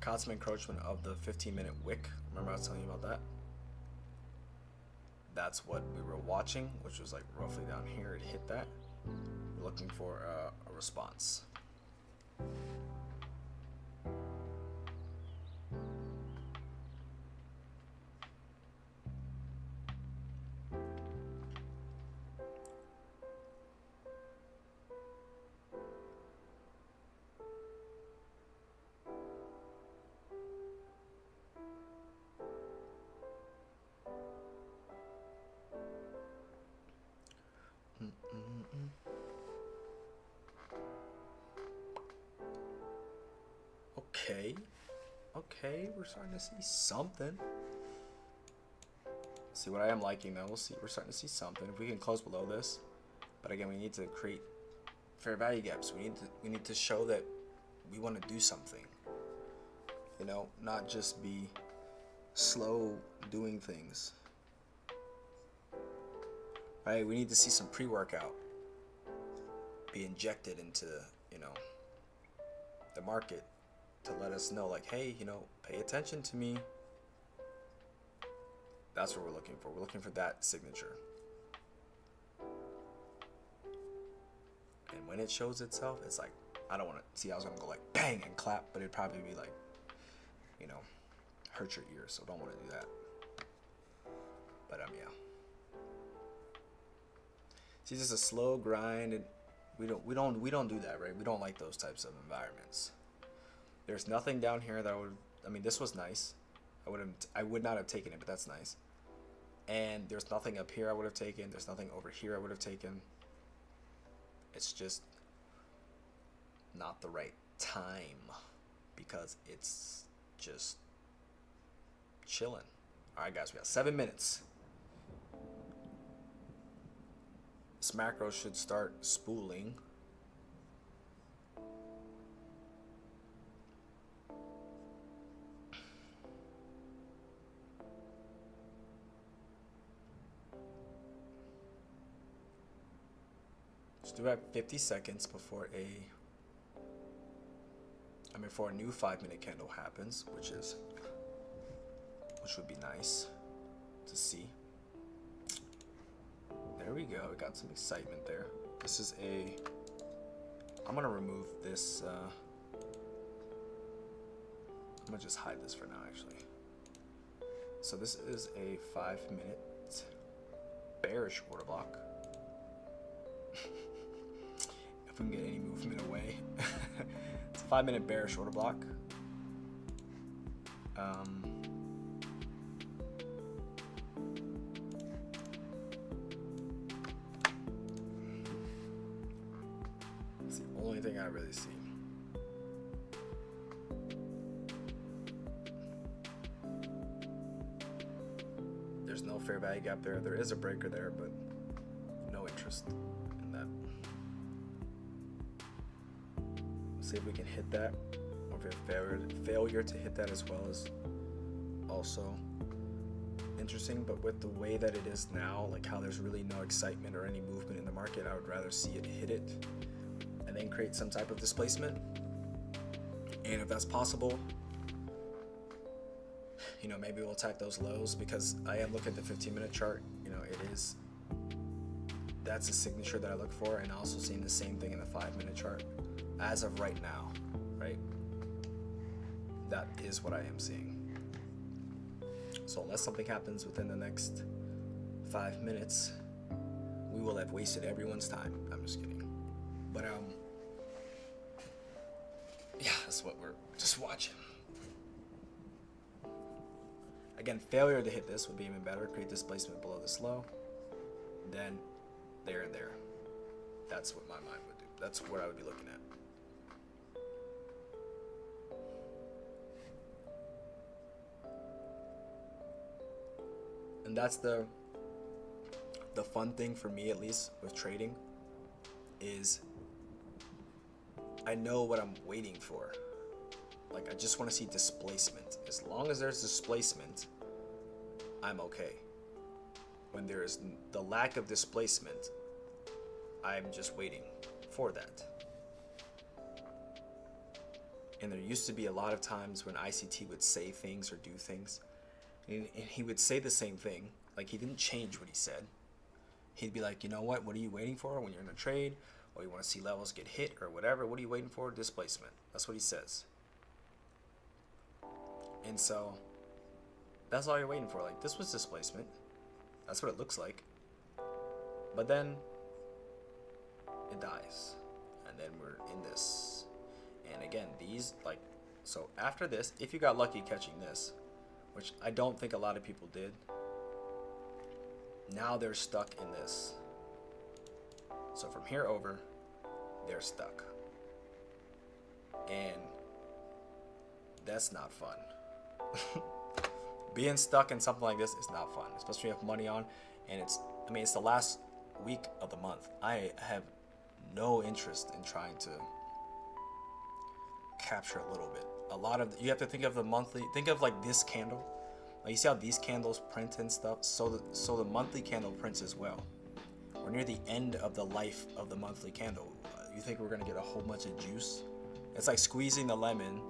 constant encroachment of the 15-minute wick. Remember I was telling you about that? That's what we were watching, which was like roughly down here. It hit that. We're looking for a response. Okay, we're starting to see something. See what I am liking though. We'll see. We're starting to see something. If we can close below this, but again, we need to create fair value gaps. We need to show that we want to do something. You know, not just be slow doing things. Right? We need to see some pre-workout be injected into, you know, the market to let us know, like, hey, you know, pay attention to me. That's what we're looking for. We're looking for that signature. And when it shows itself, it's like, I don't want to see, I was going to go like bang and clap, but it'd probably be like, you know, hurt your ears, so don't want to do that. But yeah. See, this is a slow grind, and we don't do that, right? We don't like those types of environments. There's nothing down here that would, I mean, this was nice. I would not have taken it, but that's nice. And there's nothing up here I would have taken. There's nothing over here I would have taken. It's just not the right time because it's just chilling. All right, guys, we got 7 minutes. This macro should start spooling. Do have 50 seconds before a new 5-minute candle happens, which would be nice to see. There we go. We got some excitement there. This is I'm gonna remove this. I'm gonna just hide this for now, actually. So this is a 5-minute bearish order block. If we can get any movement away. It's a 5-minute bearish order block. It's the only thing I really see. There's no fair value gap there. There is a breaker there, but no interest in that. See if we can hit that, or if we have failure to hit that as well is also interesting. But with the way that it is now, like how there's really no excitement or any movement in the market, I would rather see it hit it and then create some type of displacement. And if that's possible, you know, maybe we'll attack those lows, because I am looking at the 15-minute chart. You know, that's a signature that I look for, and also seeing the same thing in the 5-minute chart. As of right now, right? That is what I am seeing. So unless something happens within the next 5 minutes, we will have wasted everyone's time. I'm just kidding. But yeah, that's what we're just watching. Again, failure to hit this would be even better. Create displacement below this low. Then there and there. That's what my mind would do. That's what I would be looking at. And that's the fun thing for me, at least with trading, is I know what I'm waiting for. Like, I just want to see displacement. As long as there's displacement, I'm okay. When there is the lack of displacement, I'm just waiting for that. And there used to be a lot of times when ICT would say things or do things, and he would say the same thing. Like, he didn't change what he said. He'd be like, you know what are you waiting for when you're in a trade, or you want to see levels get hit or whatever? What are you waiting for? Displacement. That's what he says. And so that's all you're waiting for. Like, this was displacement. That's what it looks like. But then it dies, and then we're in this. And again, these, like, so after this, if you got lucky catching this, which I don't think a lot of people did, now they're stuck in this. So from here over, they're stuck. And that's not fun. Being stuck in something like this is not fun, especially if you have money on, and it's the last week of the month. I have no interest in trying to capture a little bit. You have to think of the monthly, think of like this candle. Like, you see how these candles print and stuff? So the monthly candle prints as well. We're near the end of the life of the monthly candle. You think we're gonna get a whole bunch of juice? It's like squeezing the lemon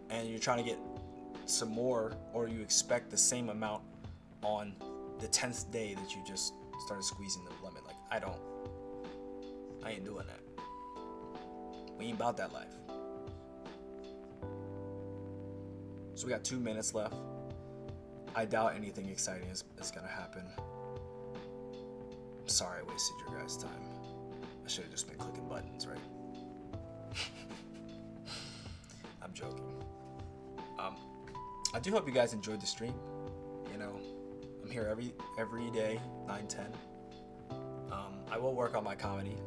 and you're trying to get some more, or you expect the same amount on the 10th day that you just started squeezing the limit. Like, I ain't doing that. We ain't about that life. So we got 2 minutes left. I doubt anything exciting is gonna happen. I'm sorry I wasted your guys' time. I should have just been clicking buttons, right? I'm joking. I do hope you guys enjoyed the stream. You know, I'm here every day, 9, 10. I will work on my comedy.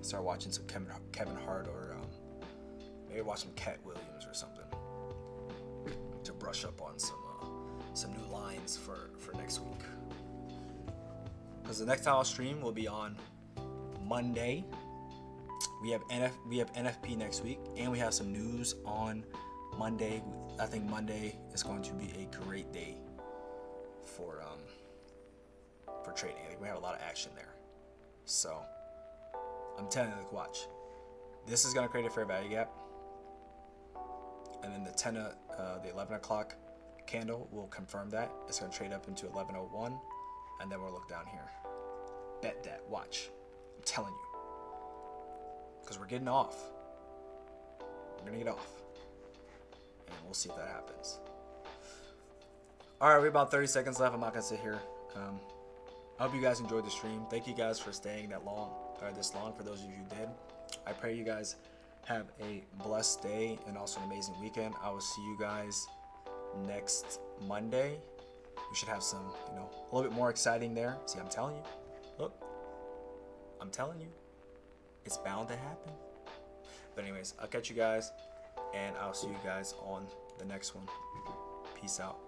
Start watching some Kevin Hart, or maybe watch some Cat Williams or something to brush up on some new lines for next week. Because the next time I'll stream will be on Monday. We have NFP next week, and we have some news on Monday. I think Monday is going to be a great day for trading. I think we have a lot of action there. So I'm telling you to watch. This is going to create a fair value gap, and then the 11 o'clock candle will confirm that. It's going to trade up into 11:01, and then we'll look down here. Bet that. Watch. I'm telling you. Because we're getting off. We're going to get off. And we'll see if that happens. Alright, we have about 30 seconds left. I'm not going to sit here. I hope you guys enjoyed the stream. Thank you guys for staying this long, for those of you who did. I pray you guys have a blessed day and also an amazing weekend. I will see you guys next Monday. We should have some, a little bit more exciting there. See, I'm telling you. Look. I'm telling you. It's bound to happen. But anyways, I'll catch you guys, and I'll see you guys on the next one. Peace out.